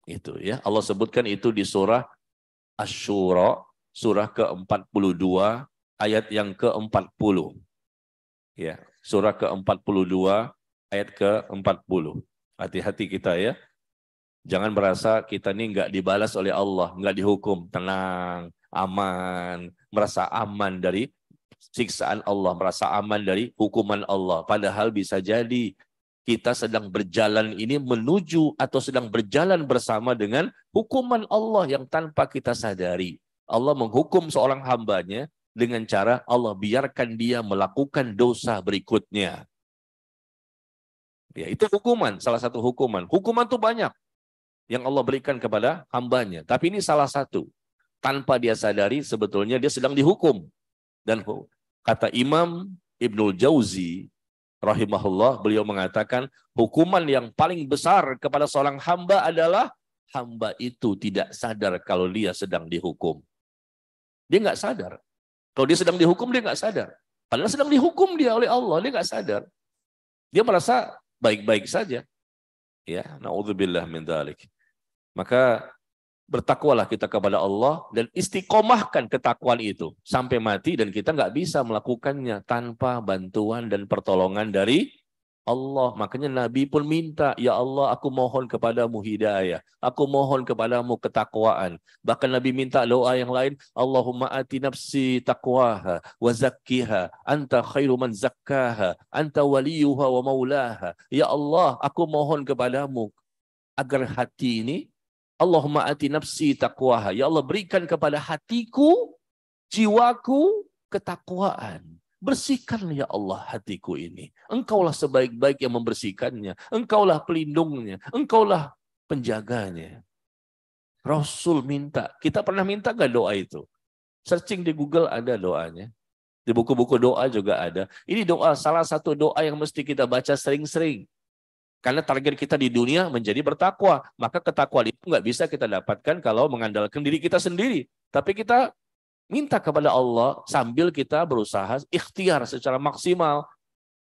Itu ya. Allah sebutkan itu di surah Asy-Syura, surah ke-42, ayat yang ke-40. Ya, surah ke-42, ayat ke-40. Hati-hati kita ya. Jangan merasa kita ini nggak dibalas oleh Allah, nggak dihukum. Tenang, aman, merasa aman dari siksaan Allah, merasa aman dari hukuman Allah. Padahal bisa jadi kita sedang berjalan ini menuju atau sedang berjalan bersama dengan hukuman Allah yang tanpa kita sadari. Allah menghukum seorang hambanya dengan cara Allah biarkan dia melakukan dosa berikutnya. Ya, itu hukuman, salah satu hukuman. Hukuman itu banyak yang Allah berikan kepada hambanya. Tapi ini salah satu. Tanpa dia sadari sebetulnya dia sedang dihukum. Dan kata Imam Ibnul Jauzi rahimahullah, beliau mengatakan hukuman yang paling besar kepada seorang hamba adalah hamba itu tidak sadar kalau dia sedang dihukum. Dia nggak sadar. Kalau dia sedang dihukum, dia nggak sadar. Padahal sedang dihukum dia oleh Allah, dia nggak sadar. Dia merasa baik-baik saja. Ya, naudzubillah min dzalik. Maka bertakwalah kita kepada Allah dan istiqomahkan ketakwaan itu sampai mati, dan kita nggak bisa melakukannya tanpa bantuan dan pertolongan dari Allah. Makanya Nabi pun minta, ya Allah, aku mohon kepadamu hidayah, aku mohon kepadamu ketakwaan. Bahkan Nabi minta doa yang lain, Allahumma ati nafsi taqwaha wa zakkiha anta khairu man zakkaha anta waliyuha wa maulaha. Ya Allah, aku mohon kepadamu agar hati ini, Allahumma ati nafsi taqwaha, ya Allah berikan kepada hatiku, jiwaku ketakwaan. Bersihkan ya Allah hatiku ini. Engkaulah sebaik-baik yang membersihkannya. Engkaulah pelindungnya. Engkaulah penjaganya. Rasul minta. Kita pernah minta nggak doa itu? Searching di Google ada doanya. Di buku-buku doa juga ada. Ini doa, salah satu doa yang mesti kita baca sering-sering. Karena target kita di dunia menjadi bertakwa. Maka ketakwaan itu nggak bisa kita dapatkan kalau mengandalkan diri kita sendiri. Tapi kita minta kepada Allah sambil kita berusaha ikhtiar secara maksimal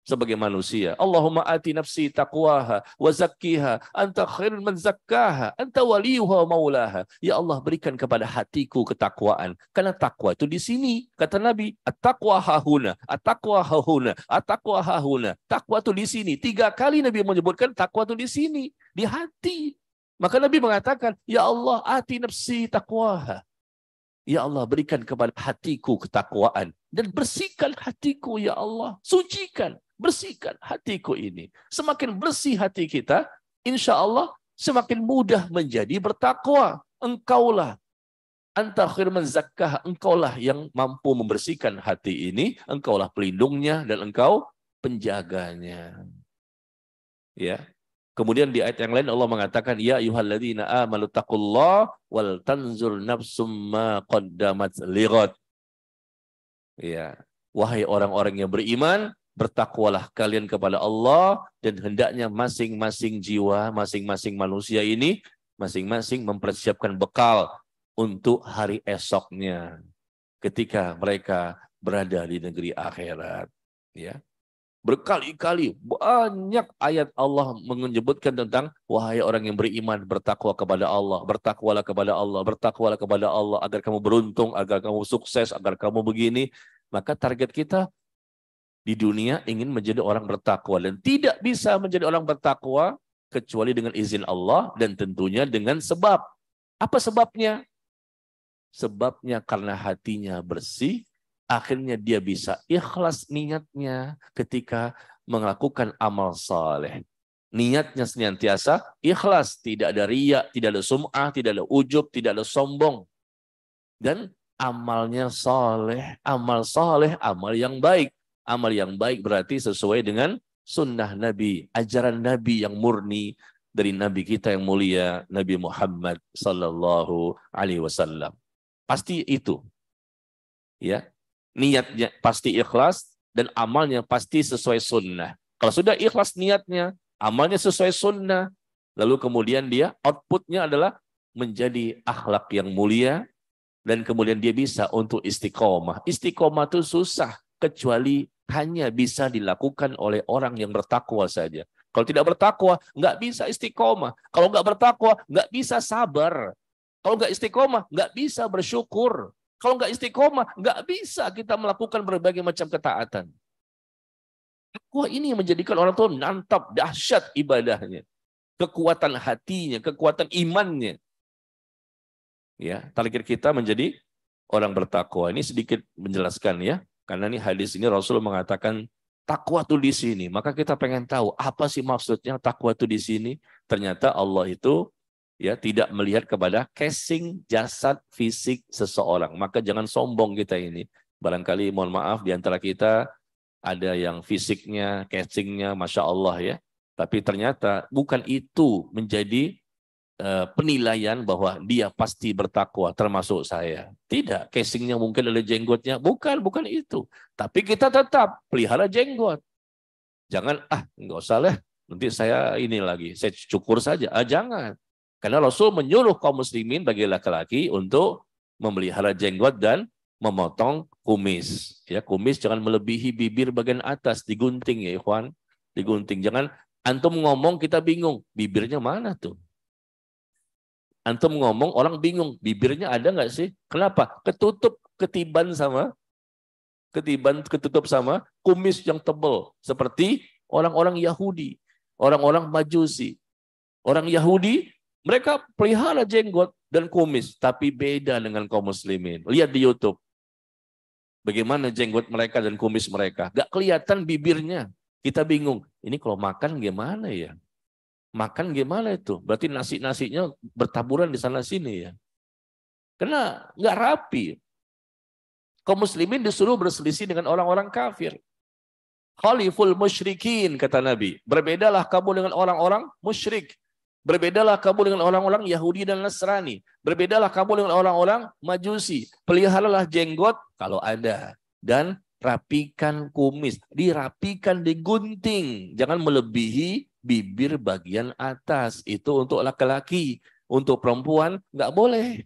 sebagai manusia. Allahumma ati nafsi taqwaha wa zakkiha anta khairul man zakkaha anta waliyuha wa maulaha. Ya Allah, berikan kepada hatiku ketakwaan, karena takwa itu di sini. Kata Nabi, at-taqwa hahuna, at-taqwa hahuna, at-taqwa hahuna. Takwa itu di sini. 3 kali Nabi menyebutkan takwa itu di sini, di hati. Maka Nabi mengatakan, ya Allah, ati nafsi taqwaha. Ya Allah, berikan kepada hatiku ketakwaan dan bersihkan hatiku, ya Allah. Sucikan, bersihkan hatiku ini. Semakin bersih hati kita, insya Allah semakin mudah menjadi bertakwa. Engkaulah anta khair man zakkaha, engkaulah yang mampu membersihkan hati ini, engkaulah pelindungnya dan engkau penjaganya. Ya. Kemudian di ayat yang lain Allah mengatakan, ya ayyuhalladzina amanu taqullaha wal tanzur nafsum ma qaddamat lighad. Ya, wahai orang-orang yang beriman, bertakwalah kalian kepada Allah, dan hendaknya masing-masing jiwa, masing-masing manusia ini masing-masing mempersiapkan bekal untuk hari esoknya ketika mereka berada di negeri akhirat. Ya. Berkali-kali banyak ayat Allah menyebutkan tentang wahai orang yang beriman, bertakwa kepada Allah, bertakwalah kepada Allah, bertakwalah kepada Allah agar kamu beruntung, agar kamu sukses, agar kamu begini. Maka target kita di dunia ingin menjadi orang bertakwa, dan tidak bisa menjadi orang bertakwa kecuali dengan izin Allah dan tentunya dengan sebab. Apa sebabnya? Sebabnya karena hatinya bersih. Akhirnya dia bisa ikhlas niatnya ketika melakukan amal saleh. Niatnya senantiasa ikhlas, tidak ada riya, tidak ada sum'ah, tidak ada ujub, tidak ada sombong. Dan amalnya saleh, amal saleh, amal yang baik. Amal yang baik berarti sesuai dengan sunnah Nabi, ajaran Nabi yang murni dari Nabi kita yang mulia, Nabi Muhammad sallallahu alaihi wasallam. Pasti itu. Ya. Niatnya pasti ikhlas dan amalnya pasti sesuai sunnah. Kalau sudah ikhlas niatnya, amalnya sesuai sunnah, lalu kemudian dia outputnya adalah menjadi akhlak yang mulia, dan kemudian dia bisa untuk istiqomah. Istiqomah itu susah kecuali hanya bisa dilakukan oleh orang yang bertakwa saja. Kalau tidak bertakwa, nggak bisa istiqomah. Kalau nggak bertakwa, nggak bisa sabar. Kalau nggak istiqomah, nggak bisa bersyukur. Kalau nggak istiqomah, nggak bisa kita melakukan berbagai macam ketaatan. Takwa ini menjadikan orang tua nantap, dahsyat ibadahnya, kekuatan hatinya, kekuatan imannya. Ya, target kita menjadi orang bertakwa. Ini sedikit menjelaskan ya, karena ini hadis ini Rasul mengatakan takwa itu di sini. Maka kita pengen tahu apa sih maksudnya takwa itu di sini. Ternyata Allah itu ya tidak melihat kepada casing jasad fisik seseorang. Maka jangan sombong kita ini. Barangkali mohon maaf di antara kita ada yang fisiknya, casingnya Masya Allah ya. Tapi ternyata bukan itu menjadi penilaian bahwa dia pasti bertakwa termasuk saya. Tidak, casingnya mungkin ada jenggotnya. Bukan itu. Tapi kita tetap pelihara jenggot. Jangan, nggak usah lah. Nanti saya ini lagi, saya cukur saja. Jangan. Karena Rasul menyuruh kaum muslimin bagi laki-laki untuk memelihara jenggot dan memotong kumis. Ya, kumis jangan melebihi bibir bagian atas, digunting ya ikhwan, digunting. Jangan antum ngomong kita bingung, bibirnya mana tuh? Antum ngomong orang bingung, bibirnya ada nggak sih? Kenapa? Ketiban ketutup sama kumis yang tebal seperti orang-orang Yahudi, orang-orang Majusi. Orang Yahudi mereka pelihara jenggot dan kumis, tapi beda dengan kaum muslimin. Lihat di YouTube. Bagaimana jenggot mereka dan kumis mereka. Gak kelihatan bibirnya. Kita bingung. Ini kalau makan gimana ya? Makan gimana itu? Berarti nasi-nasinya bertaburan di sana-sini ya. Karena gak rapi. Kaum muslimin disuruh berselisih dengan orang-orang kafir. Khaliful musyrikin, kata Nabi. Berbedalah kamu dengan orang-orang musyrik. Berbedalah kamu dengan orang-orang Yahudi dan Nasrani. Berbedalah kamu dengan orang-orang Majusi. Peliharalah jenggot kalau ada. Dan rapikan kumis. Dirapikan, digunting. Jangan melebihi bibir bagian atas. Itu untuk laki-laki. Untuk perempuan nggak boleh.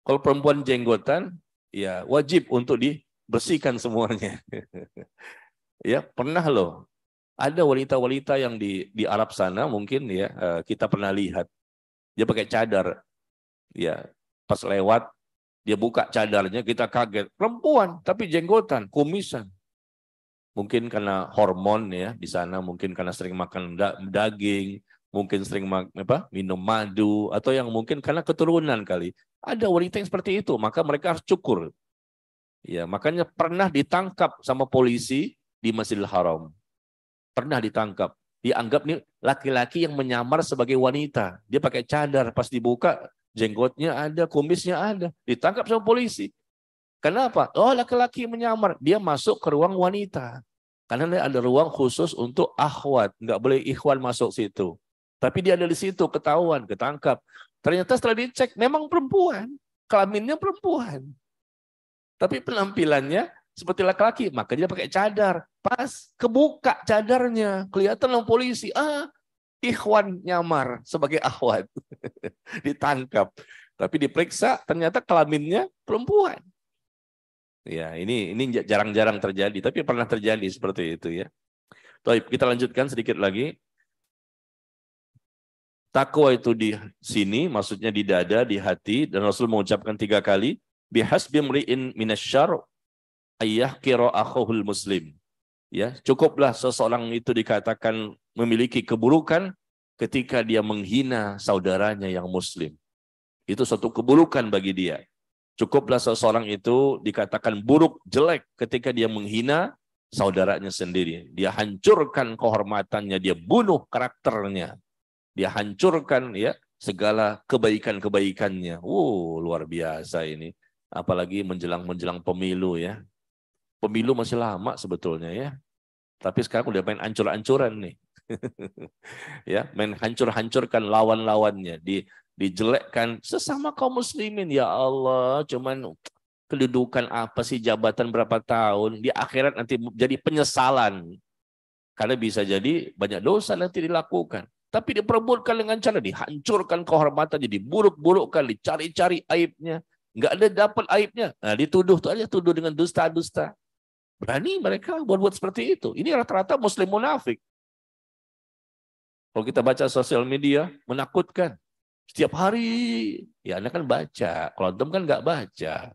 Kalau perempuan jenggotan, ya wajib untuk dibersihkan semuanya. Ya, pernah loh. Ada wanita-wanita yang di Arab sana mungkin ya kita pernah lihat dia pakai cadar ya pas lewat dia buka cadarnya kita kaget perempuan tapi jenggotan kumisan mungkin karena hormon ya di sana mungkin karena sering makan daging mungkin sering minum madu atau yang mungkin karena keturunan kali ada wanita yang seperti itu maka mereka harus cukur ya makanya pernah ditangkap sama polisi di Masjidil Haram. Pernah ditangkap. Dianggap nih laki-laki yang menyamar sebagai wanita. Dia pakai cadar. Pas dibuka, jenggotnya ada, kumisnya ada. Ditangkap sama polisi. Kenapa? Oh, laki-laki menyamar. Dia masuk ke ruang wanita. Karena ada ruang khusus untuk akhwat. Nggak boleh ikhwan masuk situ. Tapi dia ada di situ, ketahuan, ketangkap. Ternyata setelah dicek, memang perempuan. Kelaminnya perempuan. Tapi penampilannya seperti laki-laki, maka dia pakai cadar. Pas kebuka cadarnya, kelihatan orang polisi. Ikhwan nyamar sebagai akhwat. Ditangkap. Tapi diperiksa, ternyata kelaminnya perempuan. Ya, ini jarang-jarang terjadi, tapi pernah terjadi seperti itu ya. Baik, kita lanjutkan sedikit lagi. Takwa itu di sini, maksudnya di dada, di hati, dan Rasul mengucapkan 3 kali, bihasbi mri'in minasyarr ayah kira akhul muslim. Ya, cukuplah seseorang itu dikatakan memiliki keburukan ketika dia menghina saudaranya yang muslim. Itu suatu keburukan bagi dia. Cukuplah seseorang itu dikatakan buruk, jelek ketika dia menghina saudaranya sendiri. Dia hancurkan kehormatannya, dia bunuh karakternya. Dia hancurkan ya segala kebaikan-kebaikannya. Luar biasa ini. Apalagi menjelang pemilu ya. Pemilu masih lama sebetulnya ya. Tapi sekarang udah main hancur-hancuran nih. Ya, main hancur-hancurkan lawan-lawannya, dijelekkan sesama kaum muslimin. Ya Allah, cuman kedudukan apa sih, jabatan berapa tahun, di akhirat nanti jadi penyesalan. Karena bisa jadi banyak dosa nanti dilakukan. Tapi diperebutkan dengan cara dihancurkan kehormatan, jadi buruk-burukkan, dicari-cari aibnya. Nggak ada dapat aibnya. Nah, dituduh tuh aja, tuduh dengan dusta-dusta. Berani mereka buat seperti itu. Ini rata-rata muslim munafik. Kalau kita baca sosial media, menakutkan. Setiap hari, ya Anda kan baca. Kalau antum kan nggak baca.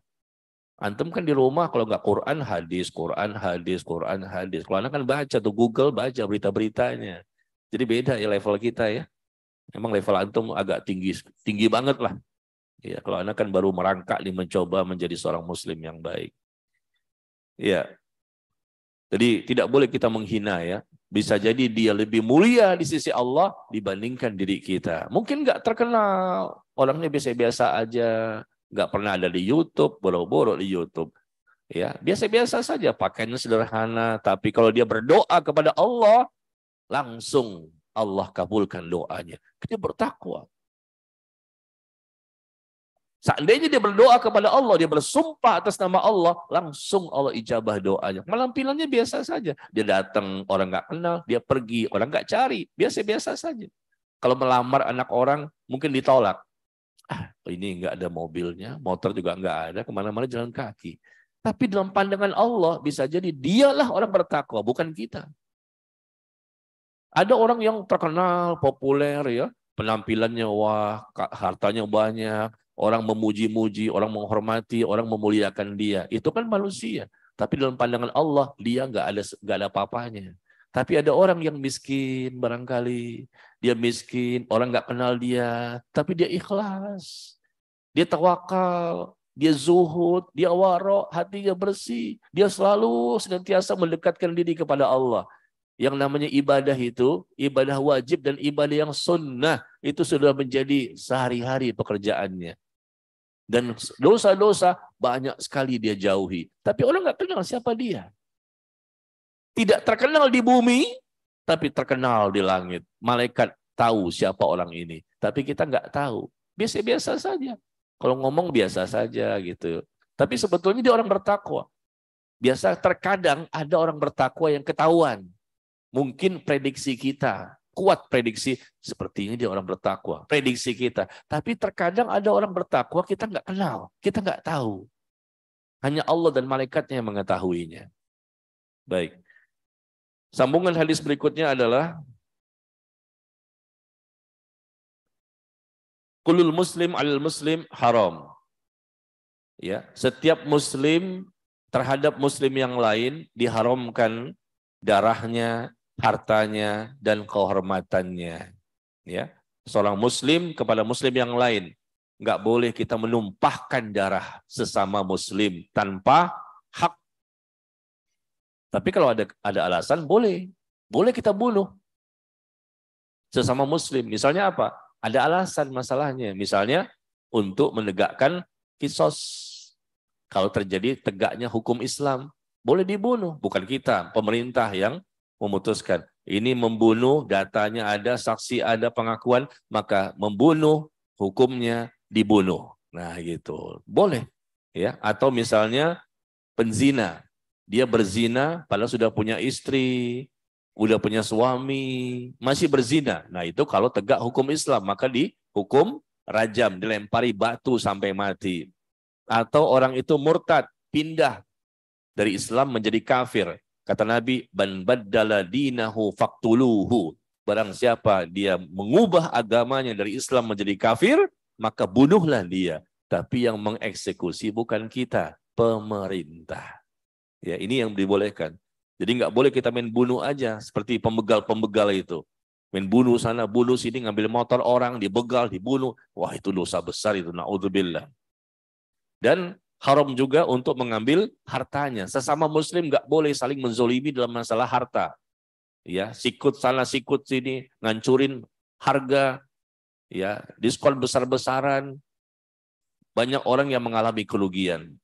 Antum kan di rumah, kalau nggak Quran, hadis, Quran, hadis, Quran, hadis. Kalau Anda kan baca, tuh Google baca berita-beritanya. Jadi beda ya level kita ya. Memang level antum agak tinggi banget lah. Ya, kalau Anda kan baru merangkak nih mencoba menjadi seorang muslim yang baik. Ya. Jadi tidak boleh kita menghina ya. Bisa jadi dia lebih mulia di sisi Allah dibandingkan diri kita. Mungkin nggak terkenal, orangnya biasa-biasa aja, nggak pernah ada di YouTube, boro-boro di YouTube. Ya, biasa-biasa saja, pakaiannya sederhana, tapi kalau dia berdoa kepada Allah, langsung Allah kabulkan doanya. Dia bertakwa. Seandainya dia berdoa kepada Allah, dia bersumpah atas nama Allah, langsung Allah ijabah doanya. Penampilannya biasa saja. Dia datang, orang nggak kenal, dia pergi, orang nggak cari, biasa-biasa saja. Kalau melamar anak orang, mungkin ditolak. Ini nggak ada mobilnya, motor juga nggak ada, kemana-mana jalan kaki. Tapi dalam pandangan Allah, bisa jadi dialah orang bertakwa, bukan kita. Ada orang yang terkenal, populer, ya, penampilannya wah, hartanya banyak, orang memuji-muji, orang menghormati, orang memuliakan dia. Itu kan manusia. Tapi dalam pandangan Allah, dia nggak ada apa-apanya. Tapi ada orang yang miskin barangkali. Dia miskin, orang nggak kenal dia. Tapi dia ikhlas. Dia tawakal. Dia zuhud. Dia waro. Hatinya bersih. Dia selalu senantiasa mendekatkan diri kepada Allah. Yang namanya ibadah itu, ibadah wajib dan ibadah yang sunnah. Itu sudah menjadi sehari-hari pekerjaannya. Dan dosa-dosa banyak sekali dia jauhi. Tapi orang nggak kenal siapa dia. Tidak terkenal di bumi, tapi terkenal di langit. Malaikat tahu siapa orang ini. Tapi kita nggak tahu. Biasa-biasa saja. Kalau ngomong biasa saja gitu. Tapi sebetulnya dia orang bertakwa. Biasa terkadang ada orang bertakwa yang ketahuan. Mungkin prediksi kita. Kuat prediksi, sepertinya dia orang bertakwa. Prediksi kita. Tapi terkadang ada orang bertakwa kita nggak kenal. Kita nggak tahu. Hanya Allah dan malaikatnya yang mengetahuinya. Baik. Sambungan hadis berikutnya adalah kulul muslim alal muslim haram. Ya, setiap muslim terhadap muslim yang lain diharamkan darahnya, hartanya, dan kehormatannya. Ya, seorang muslim kepada muslim yang lain nggak boleh kita menumpahkan darah sesama muslim tanpa hak. Tapi kalau ada alasan boleh kita bunuh sesama muslim. Misalnya apa? Ada alasan masalahnya. Misalnya untuk menegakkan kisos. Kalau terjadi tegaknya hukum Islam, boleh dibunuh. Bukan kita, pemerintah yang memutuskan. Ini membunuh, datanya ada, saksi ada, pengakuan, maka membunuh, hukumnya dibunuh. Nah gitu, boleh. Ya. Atau misalnya penzina, dia berzina padahal sudah punya istri, udah punya suami, masih berzina. Nah itu kalau tegak hukum Islam, maka dihukum rajam, dilempari batu sampai mati. Atau orang itu murtad, pindah dari Islam menjadi kafir. Kata Nabi, "Man baddala dinahu faqtuluhu." Barang siapa dia mengubah agamanya dari Islam menjadi kafir, maka bunuhlah dia. Tapi yang mengeksekusi bukan kita, pemerintah. Ya, ini yang dibolehkan. Jadi nggak boleh kita main bunuh aja seperti pembegal-pembegal itu. Main bunuh sana, bunuh sini, ngambil motor orang, dibegal, dibunuh. Wah, itu dosa besar itu, naudzubillah. Dan haram juga untuk mengambil hartanya. Sesama muslim nggak boleh saling menzolimi dalam masalah harta. Ya, sikut sana, sikut sini, ngancurin harga, ya, diskon besar-besaran. Banyak orang yang mengalami kerugian.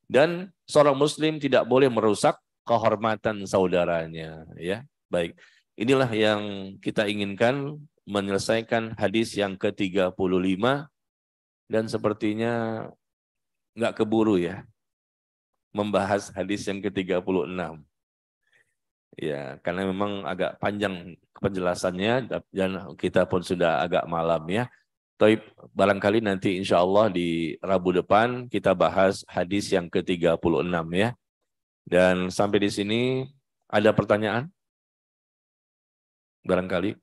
Dan seorang muslim tidak boleh merusak kehormatan saudaranya. Ya, baik. Inilah yang kita inginkan menyelesaikan hadis yang ke-35 dan sepertinya nggak keburu ya membahas hadis yang ke-36. Ya, karena memang agak panjang penjelasannya dan kita pun sudah agak malam ya. Tapi barangkali nanti insya Allah di Rabu depan kita bahas hadis yang ke-36 ya. Dan sampai di sini ada pertanyaan? Barangkali.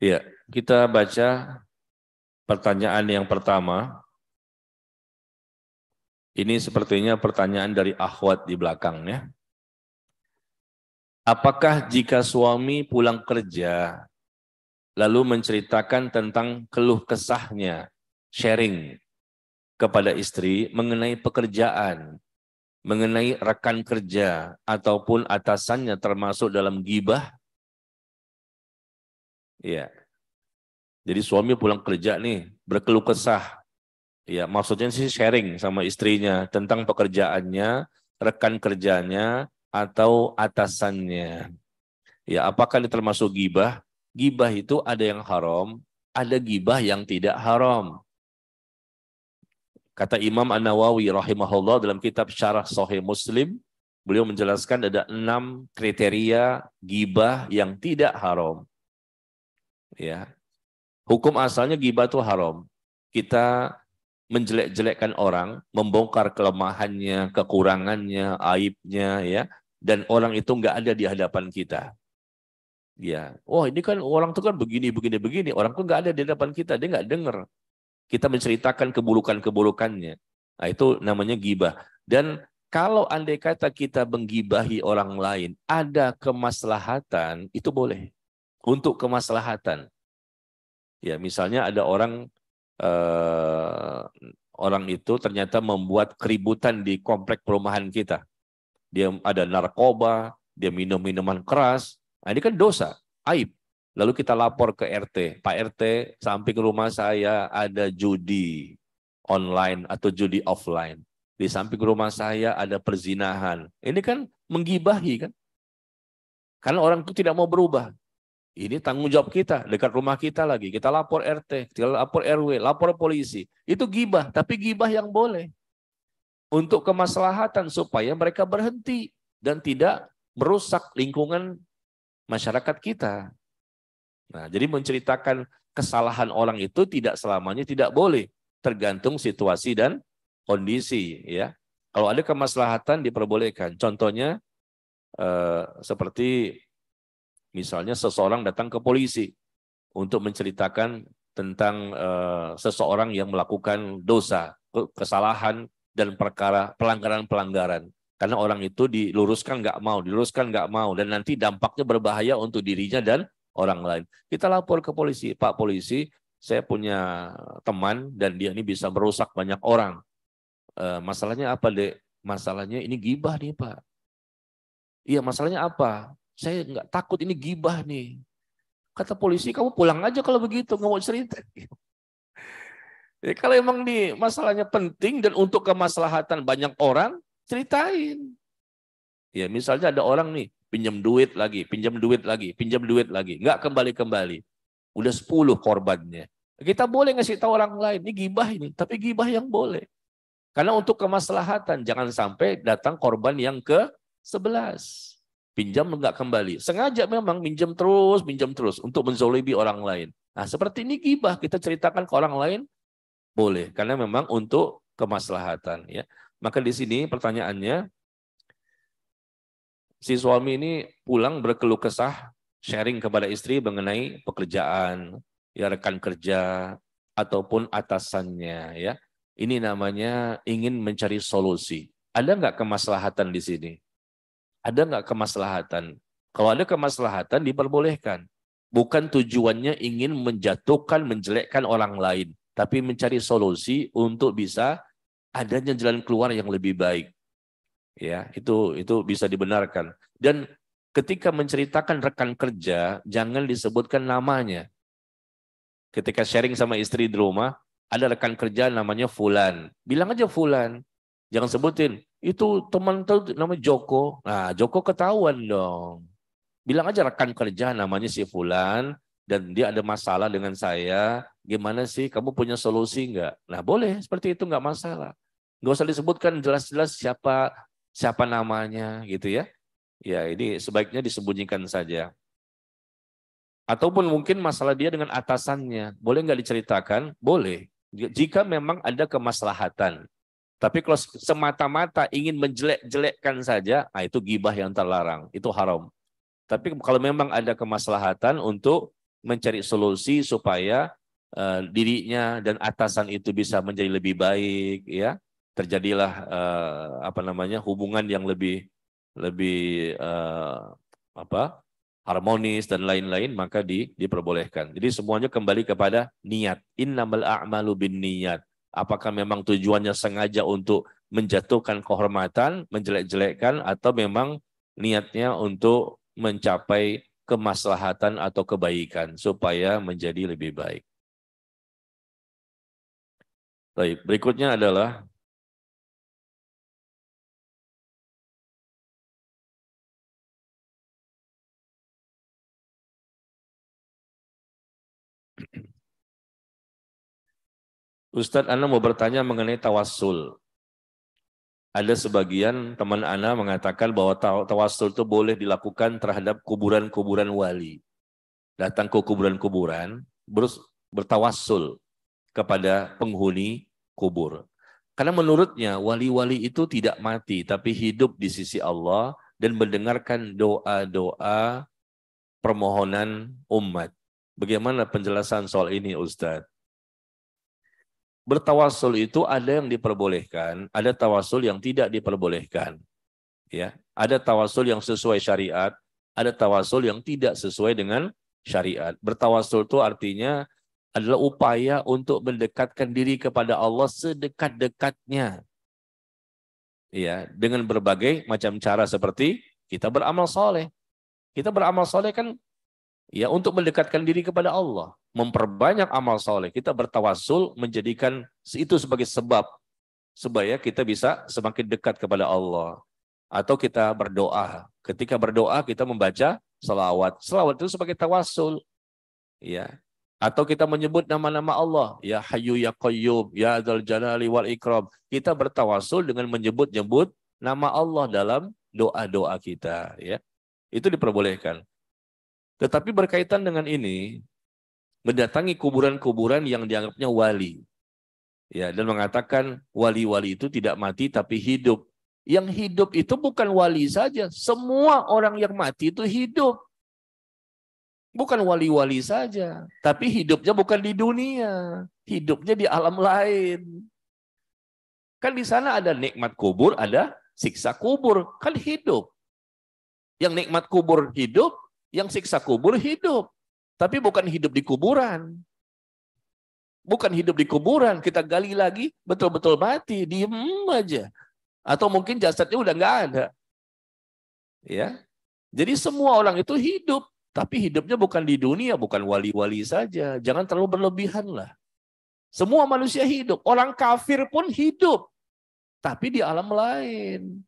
Ya, kita baca pertanyaan yang pertama. Ini sepertinya pertanyaan dari akhwat di belakangnya. Apakah jika suami pulang kerja lalu menceritakan tentang keluh kesahnya, sharing kepada istri mengenai pekerjaan, mengenai rekan kerja ataupun atasannya termasuk dalam ghibah? Ya. Jadi suami pulang kerja nih, berkeluh kesah. Ya, maksudnya sih sharing sama istrinya tentang pekerjaannya, rekan kerjanya atau atasannya. Ya, apakah ini termasuk ghibah? Ghibah itu ada yang haram, ada ghibah yang tidak haram. Kata Imam An-Nawawi rahimahullah dalam kitab Syarah Sahih Muslim, beliau menjelaskan ada 6 kriteria ghibah yang tidak haram. Ya. Hukum asalnya ghibah itu haram. Kita menjelek-jelekkan orang, membongkar kelemahannya, kekurangannya, aibnya, ya, dan orang itu nggak ada di hadapan kita. Ya, oh ini kan orang itu kan begini. Orang itu nggak ada di hadapan kita, dia nggak dengar. Kita menceritakan keburukan-keburukannya. Nah, itu namanya ghibah. Dan kalau andai kata kita menggibahi orang lain, ada kemaslahatan, itu boleh. Untuk kemaslahatan. Ya, misalnya ada orang itu ternyata membuat keributan di komplek perumahan kita. Dia ada narkoba, dia minum minuman keras. Nah, ini kan dosa, aib. Lalu kita lapor ke RT, Pak RT, samping rumah saya ada judi online atau judi offline. Di samping rumah saya ada perzinahan. Ini kan menggibahi kan? Karena orang itu tidak mau berubah. Ini tanggung jawab kita, dekat rumah kita lagi. Kita lapor RT, kita lapor RW, lapor polisi. Itu gibah, tapi gibah yang boleh. Untuk kemaslahatan supaya mereka berhenti dan tidak merusak lingkungan masyarakat kita. Nah, jadi menceritakan kesalahan orang itu tidak selamanya tidak boleh, tergantung situasi dan kondisi. Ya, kalau ada kemaslahatan diperbolehkan. Contohnya seperti misalnya seseorang datang ke polisi untuk menceritakan tentang seseorang yang melakukan dosa, kesalahan, dan perkara pelanggaran-pelanggaran. Karena orang itu diluruskan nggak mau, dan nanti dampaknya berbahaya untuk dirinya dan orang lain. Kita lapor ke polisi, Pak Polisi, saya punya teman dan dia ini bisa merusak banyak orang. Masalahnya apa, Dek? Masalahnya ini gibah nih, Pak. Iya, masalahnya apa? Saya nggak takut ini gibah nih. Kata polisi, kamu pulang aja kalau begitu, nggak mau cerita. Ya, kalau emang nih masalahnya penting dan untuk kemaslahatan banyak orang, ceritain. Ya, misalnya ada orang nih, pinjam duit lagi, nggak kembali-kembali. Udah 10 korbannya. Kita boleh ngasih tahu orang lain, ini gibah ini, tapi gibah yang boleh. Karena untuk kemaslahatan, jangan sampai datang korban yang ke-11. Pinjam nggak kembali. Sengaja memang pinjam terus untuk menzolimi orang lain. Nah, seperti ini gibah, kita ceritakan ke orang lain, boleh, karena memang untuk kemaslahatan. Ya. Maka di sini pertanyaannya, si suami ini pulang berkeluh kesah, sharing kepada istri mengenai pekerjaan, ya rekan kerja, ataupun atasannya. Ya. Ini namanya ingin mencari solusi. Ada nggak kemaslahatan di sini? Ada nggak kemaslahatan? Kalau ada kemaslahatan diperbolehkan. Bukan tujuannya ingin menjatuhkan, menjelekkan orang lain, tapi mencari solusi untuk bisa adanya jalan keluar yang lebih baik. Ya, itu bisa dibenarkan. Dan ketika menceritakan rekan kerja, jangan disebutkan namanya. Ketika sharing sama istri di rumah, ada rekan kerja namanya Fulan. Bilang aja Fulan. Jangan sebutin, itu teman tuh namanya Joko. Nah, Joko ketahuan dong. Bilang aja rekan kerja namanya si Fulan dan dia ada masalah dengan saya. Gimana sih? Kamu punya solusi nggak? Nah, boleh seperti itu, nggak masalah. Nggak usah disebutkan jelas-jelas siapa namanya gitu ya. Ya, ini sebaiknya disembunyikan saja. Ataupun mungkin masalah dia dengan atasannya. Boleh nggak diceritakan? Boleh. Jika memang ada kemaslahatan. Tapi kalau semata-mata ingin menjelek-jelekkan saja, nah itu gibah yang terlarang. Itu haram. Tapi kalau memang ada kemaslahatan untuk mencari solusi supaya dirinya dan atasan itu bisa menjadi lebih baik, ya terjadilah hubungan yang lebih harmonis dan lain-lain, maka diperbolehkan. Jadi semuanya kembali kepada niat. Innamal a'malu binniyat. Apakah memang tujuannya sengaja untuk menjatuhkan kehormatan, menjelek-jelekkan, atau memang niatnya untuk mencapai kemaslahatan atau kebaikan supaya menjadi lebih baik. Baik, berikutnya adalah Ustadz, Ana mau bertanya mengenai tawassul. Ada sebagian teman Ana mengatakan bahwa tawassul itu boleh dilakukan terhadap kuburan-kuburan wali. Datang ke kuburan-kuburan, bertawassul kepada penghuni kubur. Karena menurutnya wali-wali itu tidak mati, tapi hidup di sisi Allah dan mendengarkan doa-doa permohonan umat. Bagaimana penjelasan soal ini, Ustadz? Bertawassul itu ada yang diperbolehkan, ada tawassul yang tidak diperbolehkan. Ya, ada tawassul yang sesuai syariat, ada tawassul yang tidak sesuai dengan syariat. Bertawassul itu artinya adalah upaya untuk mendekatkan diri kepada Allah sedekat-dekatnya. Ya, dengan berbagai macam cara seperti kita beramal soleh. Kita beramal soleh kan ya untuk mendekatkan diri kepada Allah, memperbanyak amal soleh. Kita bertawassul menjadikan itu sebagai sebab supaya kita bisa semakin dekat kepada Allah. Atau kita berdoa. Ketika berdoa kita membaca selawat. Selawat itu sebagai tawassul. Ya. Atau kita menyebut nama-nama Allah, ya Hayyu ya Qayyum, ya Dzal Jalali wal Ikram. Kita bertawassul dengan menyebut-nyebut nama Allah dalam doa-doa kita, ya. Itu diperbolehkan. Tetapi berkaitan dengan ini, mendatangi kuburan-kuburan yang dianggapnya wali. Ya, dan mengatakan wali-wali itu tidak mati tapi hidup. Yang hidup itu bukan wali saja, semua orang yang mati itu hidup. Bukan wali-wali saja, tapi hidupnya bukan di dunia, hidupnya di alam lain. Kan di sana ada nikmat kubur, ada siksa kubur, kan hidup. Yang nikmat kubur hidup, yang siksa kubur hidup. Tapi bukan hidup di kuburan. Bukan hidup di kuburan, kita gali lagi, betul-betul mati, diem aja. Atau mungkin jasadnya udah nggak ada. Ya. Jadi semua orang itu hidup. Tapi hidupnya bukan di dunia, bukan wali-wali saja. Jangan terlalu berlebihan lah. Semua manusia hidup. Orang kafir pun hidup. Tapi di alam lain.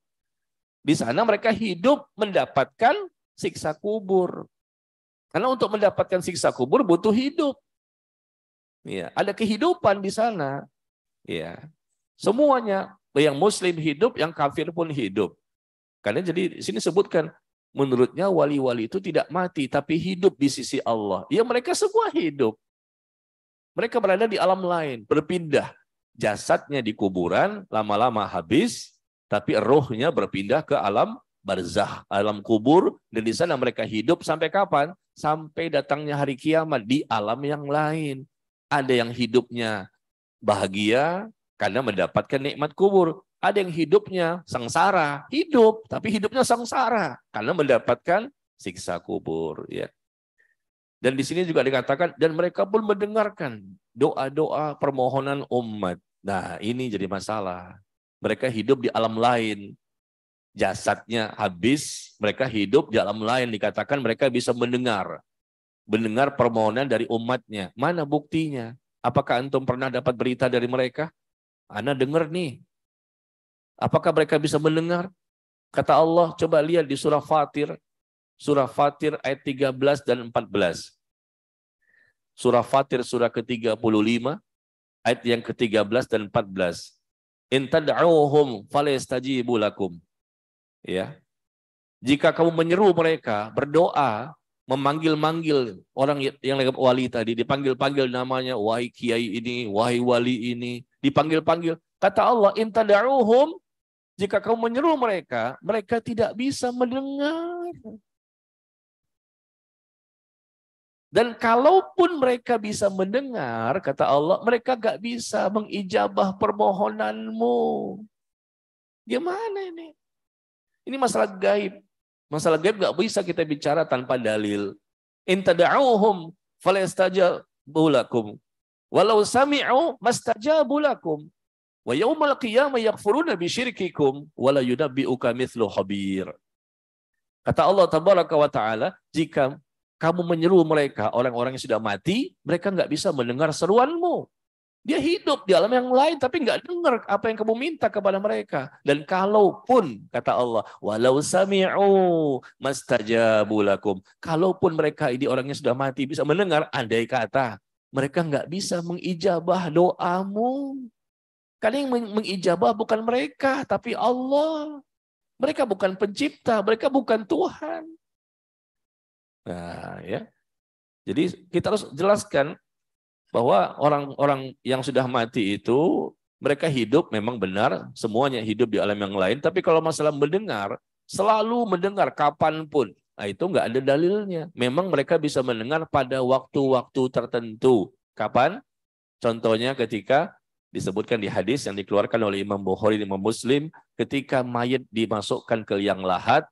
Di sana mereka hidup mendapatkan siksa kubur. Karena untuk mendapatkan siksa kubur butuh hidup. Ya, ada kehidupan di sana. Ya. Semuanya. Yang muslim hidup, yang kafir pun hidup. Karena jadi di sini sebutkan, menurutnya wali-wali itu tidak mati, tapi hidup di sisi Allah. Ya mereka semua hidup. Mereka berada di alam lain, berpindah. Jasadnya di kuburan, lama-lama habis, tapi rohnya berpindah ke alam barzah, alam kubur, dan di sana mereka hidup sampai kapan? Sampai datangnya hari kiamat di alam yang lain. Ada yang hidupnya bahagia karena mendapatkan nikmat kubur. Ada yang hidupnya sengsara, hidup, tapi hidupnya sengsara karena mendapatkan siksa kubur. Ya. Dan di sini juga dikatakan, dan mereka pun mendengarkan doa-doa permohonan umat. Nah ini jadi masalah. Mereka hidup di alam lain. Jasadnya habis, mereka hidup di alam lain. Dikatakan mereka bisa mendengar. Mendengar permohonan dari umatnya. Mana buktinya? Apakah antum pernah dapat berita dari mereka? Ana dengar nih. Apakah mereka bisa mendengar? Kata Allah, coba lihat di surah Fatir. Surah Fatir ayat 13 dan 14. Surah Fatir surah ke-35, ayat yang ke-13 dan 14. In tad'uuhum falayastajibu lakum. Ya. Jika kamu menyeru mereka, berdoa, memanggil-manggil orang yang lagi wali tadi, dipanggil-panggil namanya, wahai kiai ini, wahai wali ini, dipanggil-panggil. Kata Allah, in tad'uuhum, jika kamu menyeru mereka, mereka tidak bisa mendengar. Dan kalaupun mereka bisa mendengar, kata Allah, mereka gak bisa mengijabah permohonanmu. Gimana ini? Ini masalah gaib. Masalah gaib gak bisa kita bicara tanpa dalil. In tad'uuhum falayastajibu lakum. Walau sami'u mastajabu lakum. Wa yaumal qiyamah yakfuruna bisyirkikum wa la yunabbi'uka mithlu khabir. Kata Allah tabaraka wa taala, jika kamu menyeru mereka, orang-orang yang sudah mati, mereka nggak bisa mendengar seruanmu. Dia hidup di alam yang lain, tapi nggak dengar apa yang kamu minta kepada mereka. Dan kalaupun, kata Allah, walau sami'u mastajabu lakum. Kalaupun mereka ini orang yang sudah mati bisa mendengar, andai kata, mereka nggak bisa mengijabah doamu. Karena yang mengijabah bukan mereka, tapi Allah. Mereka bukan pencipta, mereka bukan Tuhan. Nah, ya. Jadi kita harus jelaskan bahwa orang-orang yang sudah mati itu mereka hidup memang benar, semuanya hidup di alam yang lain. Tapi kalau masalah mendengar, selalu mendengar kapanpun. Nah, itu nggak ada dalilnya. Memang mereka bisa mendengar pada waktu-waktu tertentu. Kapan? Contohnya ketika disebutkan di hadis yang dikeluarkan oleh Imam Bukhari dan Imam Muslim, ketika mayat dimasukkan ke liang lahat,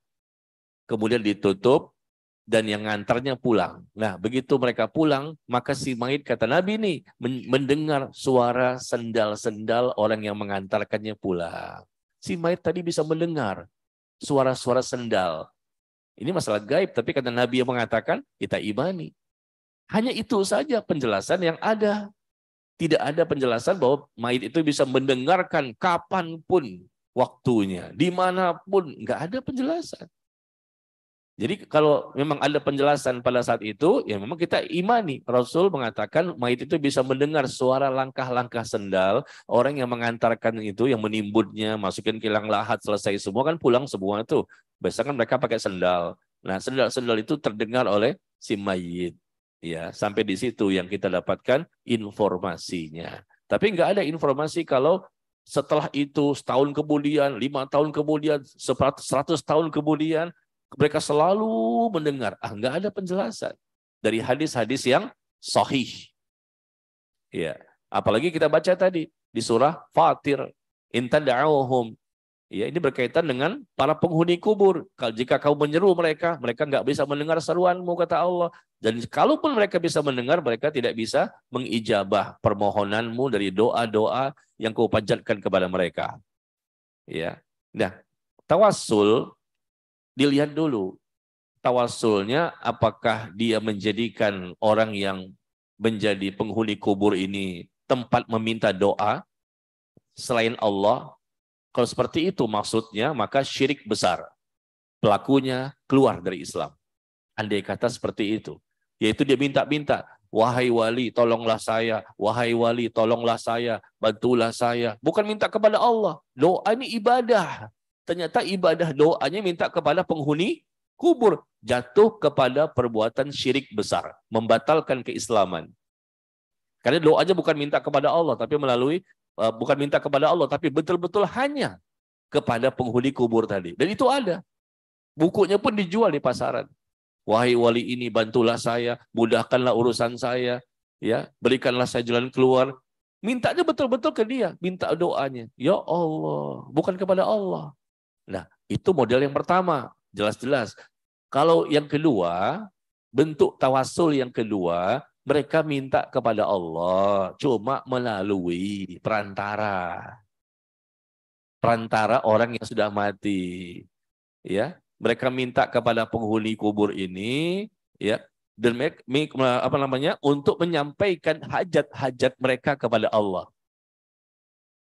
kemudian ditutup, dan yang ngantarnya pulang. Nah, begitu mereka pulang, maka si mayit, kata Nabi nih, mendengar suara sendal-sendal orang yang mengantarkannya pulang. Si mayit tadi bisa mendengar suara-suara sendal. Ini masalah gaib, tapi kata Nabi yang mengatakan, kita imani. Hanya itu saja penjelasan yang ada. Tidak ada penjelasan bahwa mayit itu bisa mendengarkan kapanpun waktunya, dimanapun, nggak ada penjelasan. Jadi kalau memang ada penjelasan pada saat itu, ya memang kita imani. Rasul mengatakan mayit itu bisa mendengar suara langkah-langkah sendal, orang yang mengantarkan itu, yang menimbunnya, masukin kilang lahat, selesai semua kan pulang semua tuh. Biasanya kan mereka pakai sendal. Nah, sendal-sendal itu terdengar oleh si mayit. Ya, sampai di situ yang kita dapatkan informasinya. Tapi nggak ada informasi kalau setelah itu setahun kemudian, 5 tahun kemudian, 100 tahun kemudian, mereka selalu mendengar. Nggak ada penjelasan dari hadis-hadis yang sahih. Ya, apalagi kita baca tadi di surah Fatir, in tad'auhum. Ya, ini berkaitan dengan para penghuni kubur. Kalau jika kau menyeru mereka, mereka nggak bisa mendengar seruanmu, kata Allah. Dan kalaupun mereka bisa mendengar, mereka tidak bisa mengijabah permohonanmu dari doa-doa yang kau panjatkan kepada mereka. Ya, nah, tawassul dilihat dulu. Tawassulnya apakah dia menjadikan orang yang menjadi penghuni kubur ini tempat meminta doa selain Allah. Kalau seperti itu maksudnya, maka syirik besar. Pelakunya keluar dari Islam. Andai kata seperti itu. Yaitu dia minta-minta, wahai wali tolonglah saya, wahai wali tolonglah saya, bantulah saya. Bukan minta kepada Allah. Doa ini ibadah. Ternyata ibadah doanya minta kepada penghuni kubur. Jatuh kepada perbuatan syirik besar. Membatalkan keislaman. Karena doanya bukan minta kepada Allah, tapi melalui bukan minta kepada Allah, tapi betul-betul hanya kepada penghuni kubur tadi. Dan itu ada. Bukunya pun dijual di pasaran. Wahai wali ini, bantulah saya, mudahkanlah urusan saya, ya, berikanlah saya jalan keluar. Mintanya betul-betul ke dia, minta doanya. Ya Allah, bukan kepada Allah. Nah, itu model yang pertama, jelas-jelas. Kalau yang kedua, bentuk tawassul yang kedua, mereka minta kepada Allah cuma melalui perantara orang yang sudah mati. Ya, mereka minta kepada penghuni kubur ini, ya, dan untuk menyampaikan hajat-hajat mereka kepada Allah.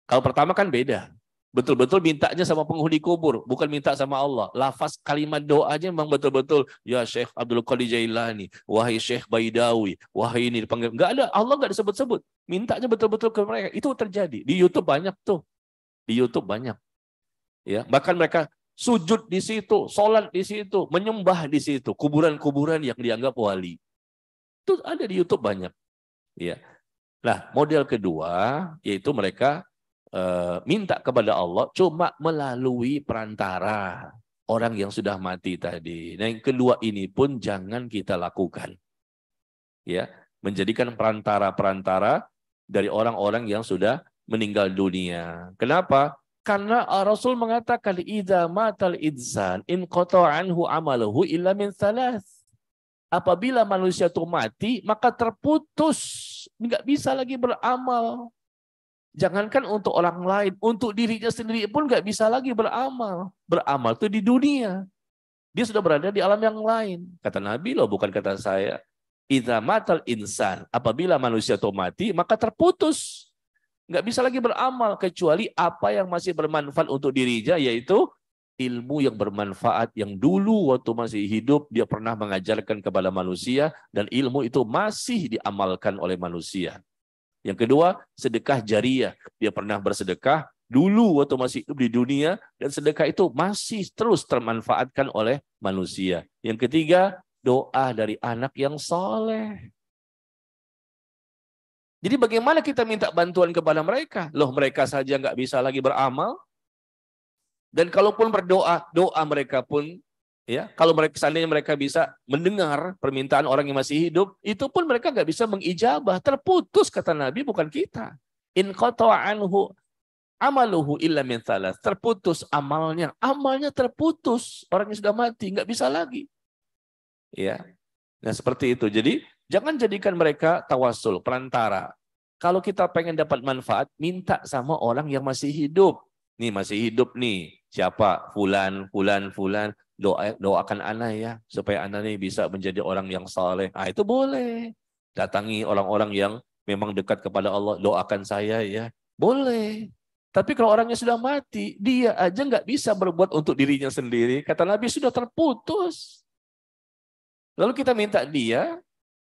Kalau pertama kan beda. Betul-betul mintanya sama penghuni kubur, bukan minta sama Allah. Lafaz kalimat doanya memang betul-betul, ya Syekh Abdul Qadir Jailani, wahai Syekh Baidawi, wahai ini dipanggil. Enggak ada, Allah enggak disebut-sebut. Mintanya betul-betul ke mereka. Itu terjadi. Di YouTube banyak tuh. Di YouTube banyak. Ya, bahkan mereka sujud di situ, sholat di situ, menyembah di situ, kuburan-kuburan yang dianggap wali. Itu ada di YouTube banyak. Ya. Nah, model kedua yaitu mereka minta kepada Allah cuma melalui perantara orang yang sudah mati tadi. Nah, yang kedua ini pun jangan kita lakukan. Ya, menjadikan perantara-perantara dari orang-orang yang sudah meninggal dunia. Kenapa? Karena Rasul mengatakan idza matal insan in qata'a anhu amaluhu illa min thalath. Apabila manusia itu mati, maka terputus, enggak bisa lagi beramal. Jangankan untuk orang lain, untuk dirinya sendiri pun nggak bisa lagi beramal. Beramal itu di dunia. Dia sudah berada di alam yang lain. Kata Nabi loh, bukan kata saya. Idza matal insan, apabila manusia itu mati, maka terputus. Nggak bisa lagi beramal, kecuali apa yang masih bermanfaat untuk dirinya, yaitu ilmu yang bermanfaat yang dulu waktu masih hidup dia pernah mengajarkan kepada manusia, dan ilmu itu masih diamalkan oleh manusia. Yang kedua, sedekah jariah. Dia pernah bersedekah dulu waktu masih hidup di dunia, dan sedekah itu masih terus termanfaatkan oleh manusia. Yang ketiga, doa dari anak yang soleh. Jadi bagaimana kita minta bantuan kepada mereka? Loh, mereka saja nggak bisa lagi beramal. Dan kalaupun berdoa, doa mereka pun, ya, kalau mereka seandainya mereka bisa mendengar permintaan orang yang masih hidup, itu pun mereka nggak bisa mengijabah, terputus kata Nabi, bukan kita. In qata'a anhu amaluhu illa min thalath. Terputus amalnya terputus, orang yang sudah mati nggak bisa lagi. Ya. Nah, seperti itu. Jadi, jangan jadikan mereka tawasul, perantara. Kalau kita pengen dapat manfaat, minta sama orang yang masih hidup. Nih, masih hidup nih. Siapa? Fulan, fulan, fulan. Doakan ana ya, supaya ana nih bisa menjadi orang yang saleh. Ah, itu boleh. Datangi orang-orang yang memang dekat kepada Allah. Doakan saya ya. Boleh. Tapi kalau orangnya sudah mati, dia aja nggak bisa berbuat untuk dirinya sendiri. Kata Nabi sudah terputus. Lalu kita minta dia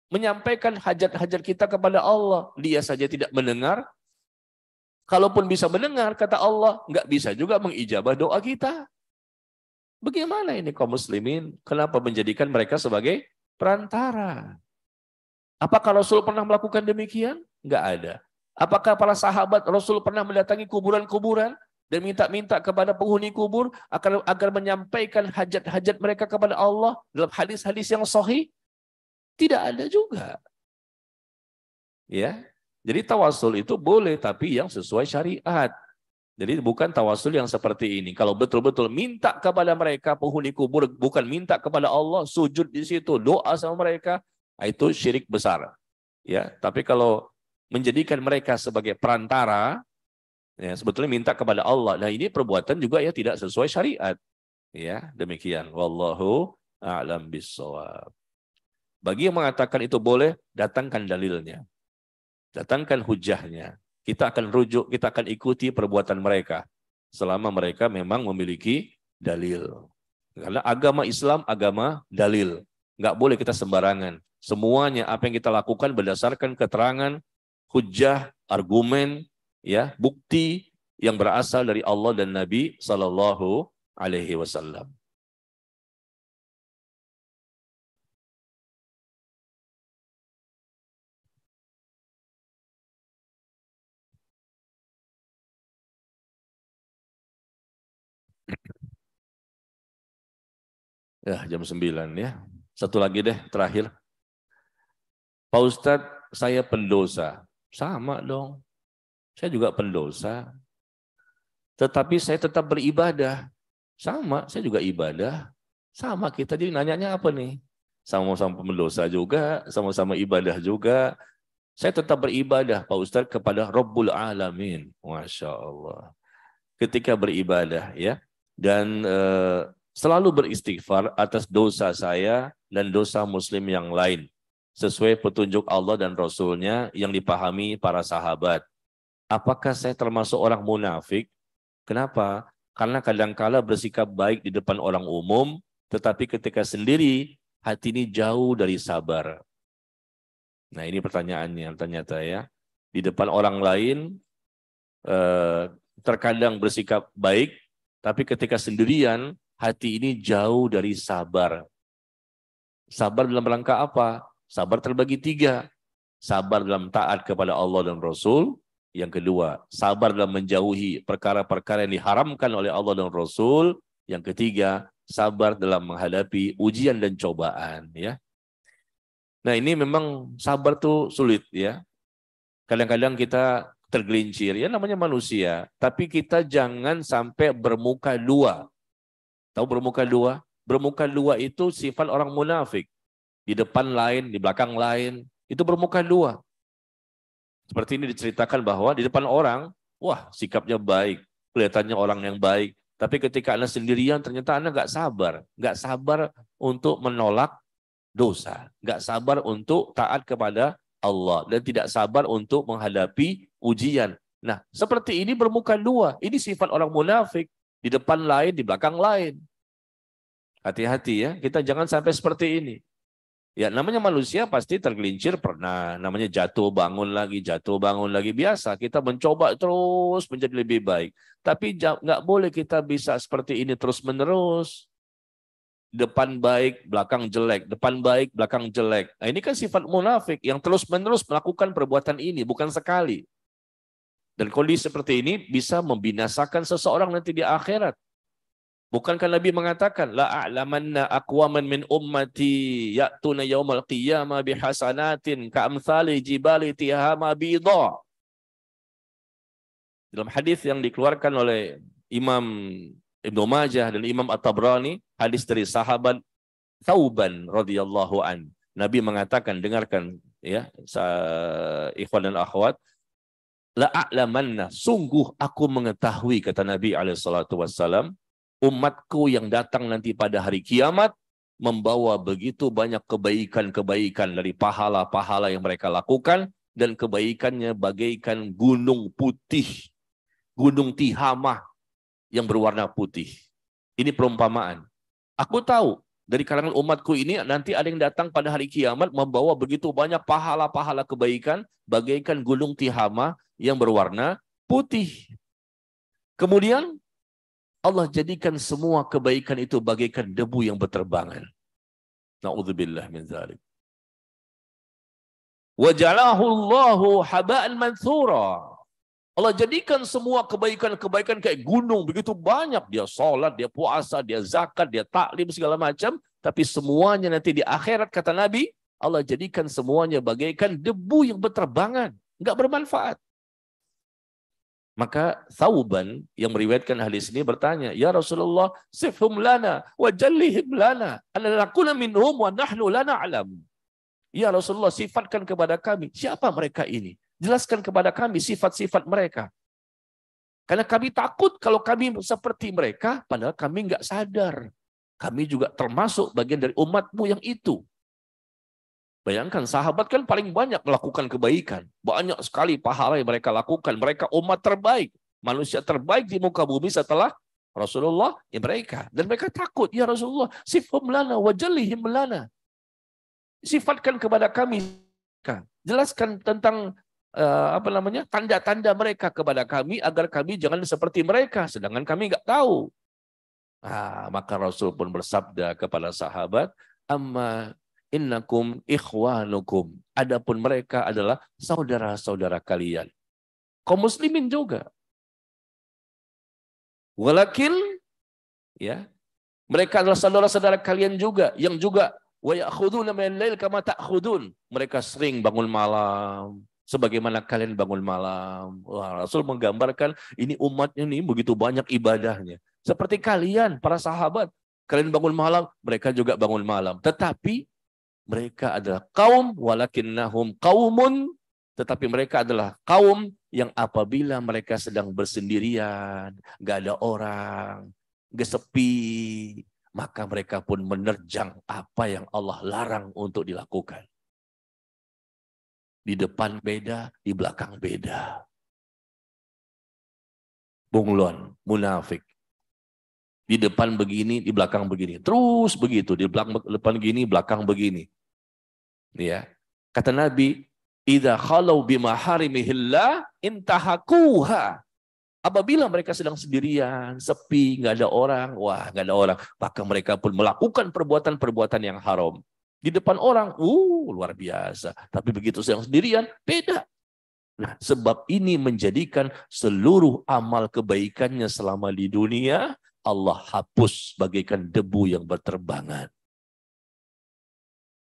menyampaikan hajat-hajat kita kepada Allah. Dia saja tidak mendengar. Kalaupun bisa mendengar, kata Allah, nggak bisa juga mengijabah doa kita. Bagaimana ini kaum muslimin? Kenapa menjadikan mereka sebagai perantara? Apakah Rasul pernah melakukan demikian? Nggak ada. Apakah para sahabat Rasul pernah mendatangi kuburan-kuburan dan minta-minta kepada penghuni kubur agar menyampaikan hajat-hajat mereka kepada Allah dalam hadis-hadis yang sahih? Tidak ada juga. Ya. Jadi tawasul itu boleh tapi yang sesuai syariat. Jadi bukan tawasul yang seperti ini. Kalau betul-betul minta kepada mereka penghuni kubur, bukan minta kepada Allah, sujud di situ, doa sama mereka, itu syirik besar. Ya, tapi kalau menjadikan mereka sebagai perantara, ya sebetulnya minta kepada Allah. Nah, ini perbuatan juga ya tidak sesuai syariat. Ya, demikian. Wallahu a'lam bishawab. Bagi yang mengatakan itu boleh, datangkan dalilnya. Datangkan hujahnya. Kita akan rujuk, kita akan ikuti perbuatan mereka. Selama mereka memang memiliki dalil. Karena agama Islam, agama dalil. Nggak boleh kita sembarangan. Semuanya apa yang kita lakukan berdasarkan keterangan, hujah, argumen, ya, bukti yang berasal dari Allah dan Nabi Sallallahu Alaihi Wasallam. Ya, jam 9 ya. Satu lagi deh, terakhir. Pak Ustadz, saya pendosa. Sama dong. Saya juga pendosa. Tetapi saya tetap beribadah. Sama, saya juga ibadah. Sama kita, jadi nanyanya apa nih? Sama-sama pendosa juga, sama-sama ibadah juga. Saya tetap beribadah, Pak Ustadz, kepada Rabbul Alamin. Masya Allah. Ketika beribadah, ya. Dan selalu beristighfar atas dosa saya dan dosa muslim yang lain. Sesuai petunjuk Allah dan Rasulnya yang dipahami para sahabat. Apakah saya termasuk orang munafik? Kenapa? Karena kadangkala bersikap baik di depan orang umum, tetapi ketika sendiri, hati ini jauh dari sabar. Nah, ini pertanyaannya ternyata ya. Di depan orang lain, terkadang bersikap baik, tapi ketika sendirian, hati ini jauh dari sabar. Sabar dalam rangka apa? Sabar terbagi 3. Sabar dalam taat kepada Allah dan Rasul. Yang kedua, sabar dalam menjauhi perkara-perkara yang diharamkan oleh Allah dan Rasul. Yang ketiga, sabar dalam menghadapi ujian dan cobaan. Ya. Nah, ini memang sabar tuh sulit ya. Kadang-kadang kita tergelincir, ya namanya manusia. Tapi kita jangan sampai bermuka dua. Tahu bermuka dua? Bermuka dua itu sifat orang munafik. Di depan lain, di belakang lain. Itu bermuka dua. Seperti ini diceritakan bahwa di depan orang, wah sikapnya baik. Kelihatannya orang yang baik. Tapi ketika Anda sendirian, ternyata Anda nggak sabar. Nggak sabar untuk menolak dosa. Nggak sabar untuk taat kepada Allah. Dan tidak sabar untuk menghadapi ujian. Nah, seperti ini bermuka dua. Ini sifat orang munafik. Di depan lain, di belakang lain. Hati-hati ya, kita jangan sampai seperti ini. Ya, namanya manusia pasti tergelincir pernah. Namanya jatuh bangun lagi. Biasa, kita mencoba terus menjadi lebih baik. Tapi nggak boleh kita bisa seperti ini terus-menerus. Depan baik, belakang jelek. Depan baik, belakang jelek. Nah, ini kan sifat munafik yang terus-menerus melakukan perbuatan ini, bukan sekali. Dan kondisi seperti ini bisa membinasakan seseorang nanti di akhirat. Bukankah Nabi mengatakan la a'lamanna aqwaman min ummati ya'tuna yaumal qiyamah bihasanatin ka'amthali jibali tihama bidha. Dalam hadis yang dikeluarkan oleh Imam Ibnu Majah dan Imam At-Tabrani, hadis dari sahabat Thauban radhiyallahu an. Nabi mengatakan, dengarkan ya, ikhwan dan akhwat, la a'lamanna, sungguh aku mengetahui, kata Nabi alaihi salatu wassalam, umatku yang datang nanti pada hari kiamat membawa begitu banyak kebaikan-kebaikan dari pahala-pahala yang mereka lakukan, dan kebaikannya bagaikan gunung putih, gunung Tihamah yang berwarna putih. Ini perumpamaan. Aku tahu dari kalangan umatku ini nanti ada yang datang pada hari kiamat membawa begitu banyak pahala-pahala kebaikan bagaikan gunung Tihamah yang berwarna putih. Kemudian Allah jadikan semua kebaikan itu bagaikan debu yang berterbangan. Na'udzubillah min dzalik. Wa ja'alahu Allahu haba'an mantsura. Allah jadikan semua kebaikan-kebaikan kayak gunung begitu banyak. Dia sholat, dia puasa, dia zakat, dia taklim segala macam. Tapi semuanya nanti di akhirat, kata Nabi, Allah jadikan semuanya bagaikan debu yang berterbangan, nggak bermanfaat. Maka Thauban yang meriwayatkan hadis ini bertanya, ya Rasulullah, sifhum lana wa jallihim lana, anakuna minhum wa nahnu lana alam. Ya Rasulullah, sifatkan kepada kami siapa mereka ini. Jelaskan kepada kami sifat-sifat mereka. Karena kami takut kalau kami seperti mereka, padahal kami nggak sadar. Kami juga termasuk bagian dari umatmu yang itu. Bayangkan, sahabat kan paling banyak melakukan kebaikan. Banyak sekali pahala yang mereka lakukan. Mereka umat terbaik. Manusia terbaik di muka bumi setelah Rasulullah, ya mereka. Dan mereka takut, ya Rasulullah, sifhum lana wa jallihim lana. Sifatkan kepada kami. Jelaskan tentang tanda-tanda mereka kepada kami agar kami jangan seperti mereka, sedangkan kami nggak tahu. Maka Rasul pun bersabda kepada sahabat, amma innakum ikhwanukum, adapun mereka adalah saudara-saudara kalian, kaum muslimin juga. Walakin ya, mereka adalah saudara-saudara kalian juga yang juga wa ya'khuduna min al-lail kama ta'khudun, mereka sering bangun malam sebagaimana kalian bangun malam. Wah, Rasul menggambarkan ini umatnya ini begitu banyak ibadahnya. Seperti kalian, para sahabat. Kalian bangun malam, mereka juga bangun malam. Tetapi mereka adalah kaum, walakinnahum qaumun. Tetapi mereka adalah kaum yang apabila mereka sedang bersendirian, nggak ada orang, nggak sepi, maka mereka pun menerjang apa yang Allah larang untuk dilakukan. Di depan beda, di belakang beda. Bunglon, munafik. Di depan begini, di belakang begini. Terus begitu, di depan begini, belakang begini. Ya. Kata Nabi, idza khalau bimaharimihillah intahakuha. Apabila mereka sedang sendirian, sepi, nggak ada orang, nggak ada orang, maka mereka pun melakukan perbuatan-perbuatan yang haram. Di depan orang, luar biasa. Tapi begitu sedang sendirian, beda. Nah, sebab ini menjadikan seluruh amal kebaikannya selama di dunia, Allah hapus bagaikan debu yang berterbangan.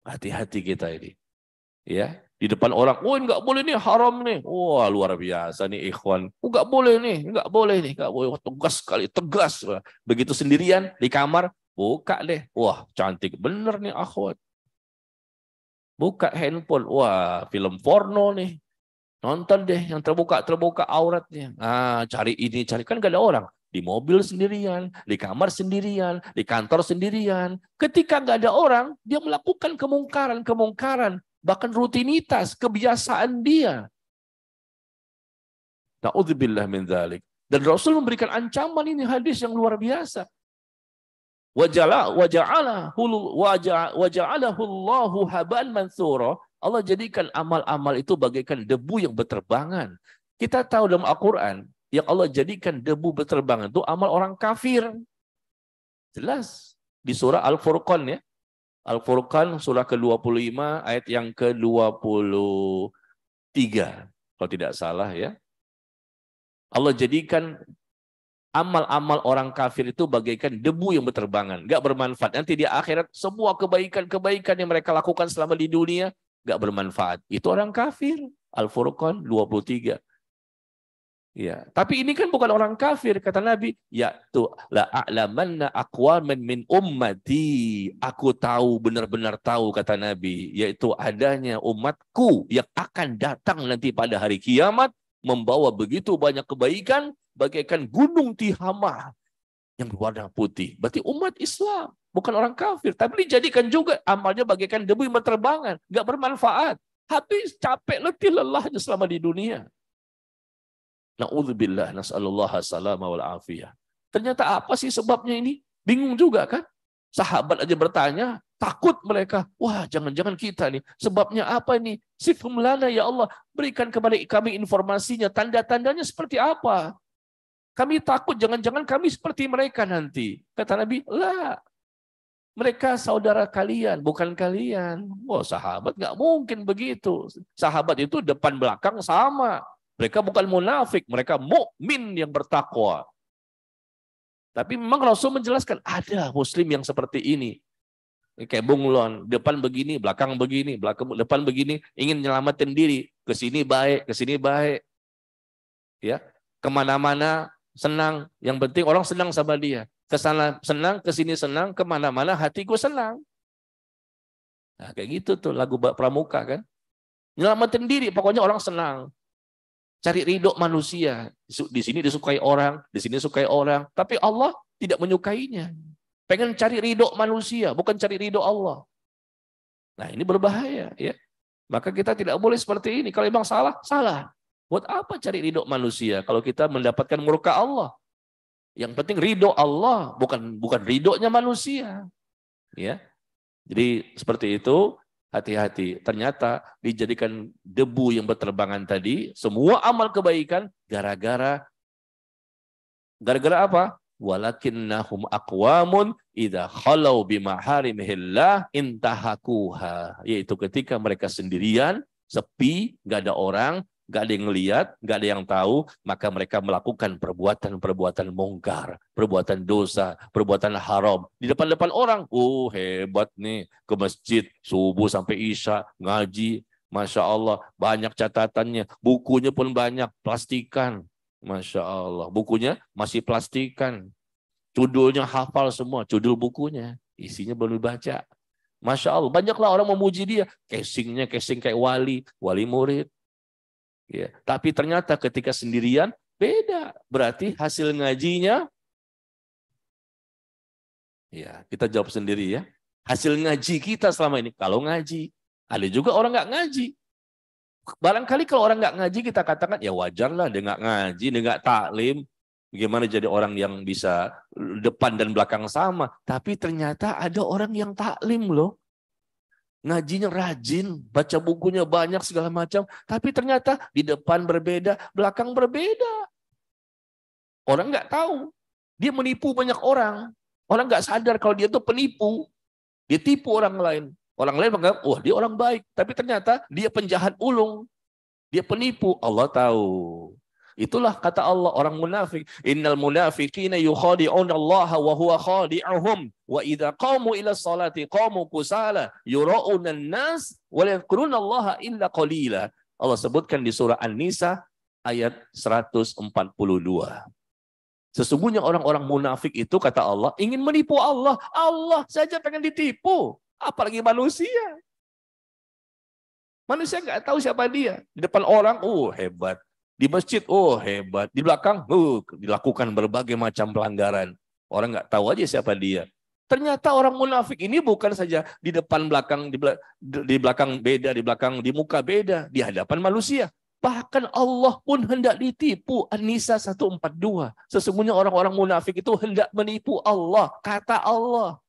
Hati-hati kita ini. Ya, di depan orang, nggak boleh nih, haram nih. Wah, luar biasa nih ikhwan. Nggak boleh nih, nggak boleh nih, nggak boleh. Tegas sekali, tegas. Begitu sendirian di kamar, buka deh. Wah, cantik bener nih akhwat. Buka handphone, film porno nih. Nonton deh yang terbuka auratnya. Cari ini, cari, kan gak ada orang. Di mobil sendirian, di kamar sendirian, di kantor sendirian. Ketika gak ada orang, dia melakukan kemungkaran, bahkan rutinitas, kebiasaan dia. Na'udzubillah min dzalik. Dan Rasul memberikan ancaman, ini hadis yang luar biasa. Waja'alahu Allahu haba'an mantsura. Allah jadikan amal-amal itu bagaikan debu yang berterbangan. Kita tahu dalam Al-Quran, yang Allah jadikan debu berterbangan itu amal orang kafir. Jelas. Di surah Al-Furqan ya. Al-Furqan surah ke-25 ayat yang ke-23. Kalau tidak salah ya. Allah jadikan amal-amal orang kafir itu bagaikan debu yang berterbangan, nggak bermanfaat. Nanti di akhirat semua kebaikan-kebaikan yang mereka lakukan selama di dunia nggak bermanfaat. Itu orang kafir. Al-Furqan 23. Ya, tapi ini kan bukan orang kafir, kata Nabi. Ya tu la a'lamanna aqwaman min ummati. Aku tahu, benar-benar tahu, kata Nabi, yaitu adanya umatku yang akan datang nanti pada hari kiamat membawa begitu banyak kebaikan bagaikan gunung Tihamah yang berwarna putih. Berarti umat Islam, bukan orang kafir. Tapi dijadikan juga amalnya bagaikan debu yang berterbangan, nggak bermanfaat. Habis capek, letih, lelahnya selama di dunia. Na'udzubillah, nas'alullah salama wal afiyah. Ternyata apa sih sebabnya ini? Bingung juga kan? Sahabat aja bertanya, takut mereka. Wah, jangan-jangan kita nih. Sebabnya apa ini? Sifhum lana ya Allah. Berikan kepada kami informasinya. Tanda-tandanya seperti apa? Kami takut jangan-jangan kami seperti mereka nanti. Kata Nabi, lah. Mereka saudara kalian, bukan kalian. Wah, sahabat nggak mungkin begitu. Sahabat itu depan belakang sama. Mereka bukan munafik, mereka mukmin yang bertakwa. Tapi memang Rasul menjelaskan ada muslim yang seperti ini. Kayak bunglon, depan begini, belakang begini, depan begini, ingin menyelamatkan diri. Ke sini baik. Ya, kemana-mana senang. Yang penting orang senang sama dia. Ke sana senang, ke sini senang, kemana-mana hatiku senang. Nah, kayak gitu tuh lagu Pramuka kan. Nyelamatin diri, pokoknya orang senang. Cari ridho manusia. Di sini disukai orang, di sini sukai orang. Tapi Allah tidak menyukainya. Pengen cari ridho manusia, bukan cari ridho Allah. Nah, ini berbahaya, ya. Maka kita tidak boleh seperti ini. Kalau memang salah, salah. Buat apa cari ridho manusia kalau kita mendapatkan murka Allah? Yang penting ridho Allah, bukan ridhonya manusia. Ya. Jadi seperti itu. Hati-hati, ternyata dijadikan debu yang berterbangan tadi, semua amal kebaikan gara-gara apa? Walakinnahum aqwamun idza khalau bimaharimillah intahakuha, yaitu ketika mereka sendirian, sepi, nggak ada orang, nggak ada yang ngelihat, nggak ada yang tahu, maka mereka melakukan perbuatan-perbuatan mungkar, perbuatan dosa, perbuatan haram di depan-depan orang. Oh, hebat nih, ke masjid subuh sampai isya ngaji, masya Allah, banyak catatannya, bukunya pun banyak, plastikan, masya Allah, bukunya masih plastikan, judulnya hafal semua, judul bukunya, isinya belum dibaca. Masya Allah, banyaklah orang memuji dia, casingnya casing kayak wali murid. Ya, tapi ternyata ketika sendirian beda. Berarti hasil ngajinya, ya kita jawab sendiri ya. Hasil ngaji kita selama ini, kalau ngaji. Ada juga orang nggak ngaji. Barangkali kalau orang nggak ngaji kita katakan, ya wajar lah dia nggak ngaji, dia nggak taklim. Bagaimana jadi orang yang bisa depan dan belakang sama. Tapi ternyata ada orang yang taklim loh. Ngajinya rajin, baca bukunya banyak segala macam, tapi ternyata di depan berbeda, belakang berbeda. Orang nggak tahu, dia menipu banyak orang. Orang nggak sadar kalau dia itu penipu, dia tipu orang lain. Orang lain menganggap, wah dia orang baik, tapi ternyata dia penjahat ulung, dia penipu. Allah tahu. Itulah kata Allah orang munafik. Innal munafiqina yukhadi'una Allah wa huwa khadi'uhum wa idza qamu ila sholati qamu kusala yura'una an-nas wa la yadhkuruna Allah illa qalila. Allah sebutkan di surah An-Nisa ayat 142. Sesungguhnya orang-orang munafik itu kata Allah ingin menipu Allah. Allah saja pengen ditipu, apalagi manusia. Manusia nggak tahu siapa dia. Di depan orang, hebat. Di masjid, hebat. Di belakang, dilakukan berbagai macam pelanggaran. Orang nggak tahu aja siapa dia. Ternyata orang munafik ini bukan saja di depan belakang, di belakang beda, di belakang, di muka beda, di hadapan manusia. Bahkan Allah pun hendak ditipu. An-Nisa 142. Sesungguhnya orang-orang munafik itu hendak menipu Allah. Kata Allah.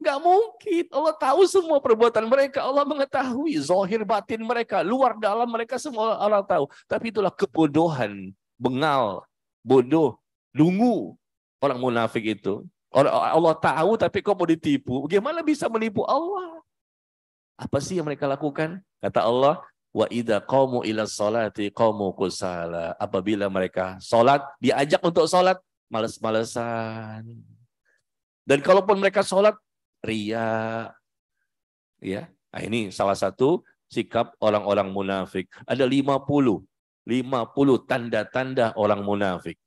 Nggak mungkin. Allah tahu semua perbuatan mereka. Allah mengetahui zahir batin mereka. Luar dalam mereka semua Allah tahu. Tapi itulah kebodohan. Bengal. Bodoh. Dungu. Orang munafik itu. Allah tahu tapi kok mau ditipu. Bagaimana bisa menipu Allah? Apa sih yang mereka lakukan? Kata Allah. Wa idza qamu ila sholati qamu kusala. Apabila mereka sholat. Diajak untuk sholat. Males-malesan. Dan kalaupun mereka sholat. Ria, ya. Nah, ini salah satu sikap orang-orang munafik. Ada 50 50 tanda-tanda orang munafik.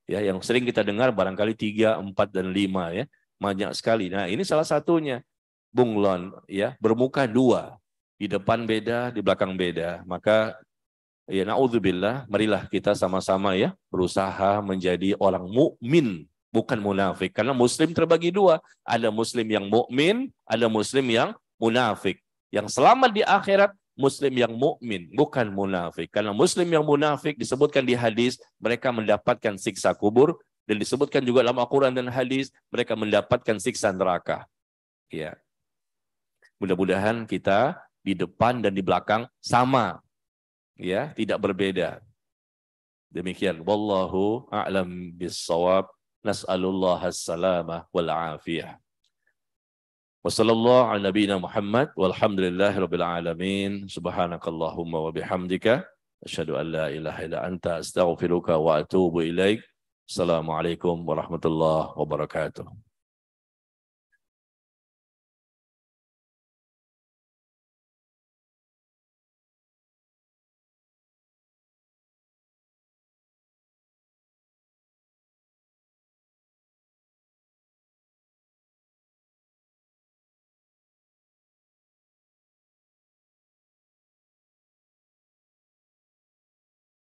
Ya, yang sering kita dengar barangkali 3, 4, dan 5 ya. Banyak sekali. Nah, ini salah satunya. Bunglon ya, bermuka dua. Di depan beda, di belakang beda. Maka ya naudzubillah, marilah kita sama-sama ya berusaha menjadi orang mukmin, bukan munafik. Karena muslim terbagi dua. Ada muslim yang mukmin, ada muslim yang munafik. Yang selamat di akhirat muslim yang mukmin, bukan munafik. Karena muslim yang munafik disebutkan di hadis, mereka mendapatkan siksa kubur, dan disebutkan juga dalam Al-Quran dan hadis, mereka mendapatkan siksa neraka. Ya. Mudah-mudahan kita di depan dan di belakang sama, ya, tidak berbeda. Demikian. Wallahu a'lam bis-shawab. Nas'alullah as-salamah wal afiyah. Wassallallahu ala nabiyina Muhammad walhamdulillahi rabbil alamin. Subhanakallahumma wa bihamdika asyhadu an la ilaha illa anta astaghfiruka wa atubu ilaik. Assalamualaikum warahmatullahi wabarakatuh.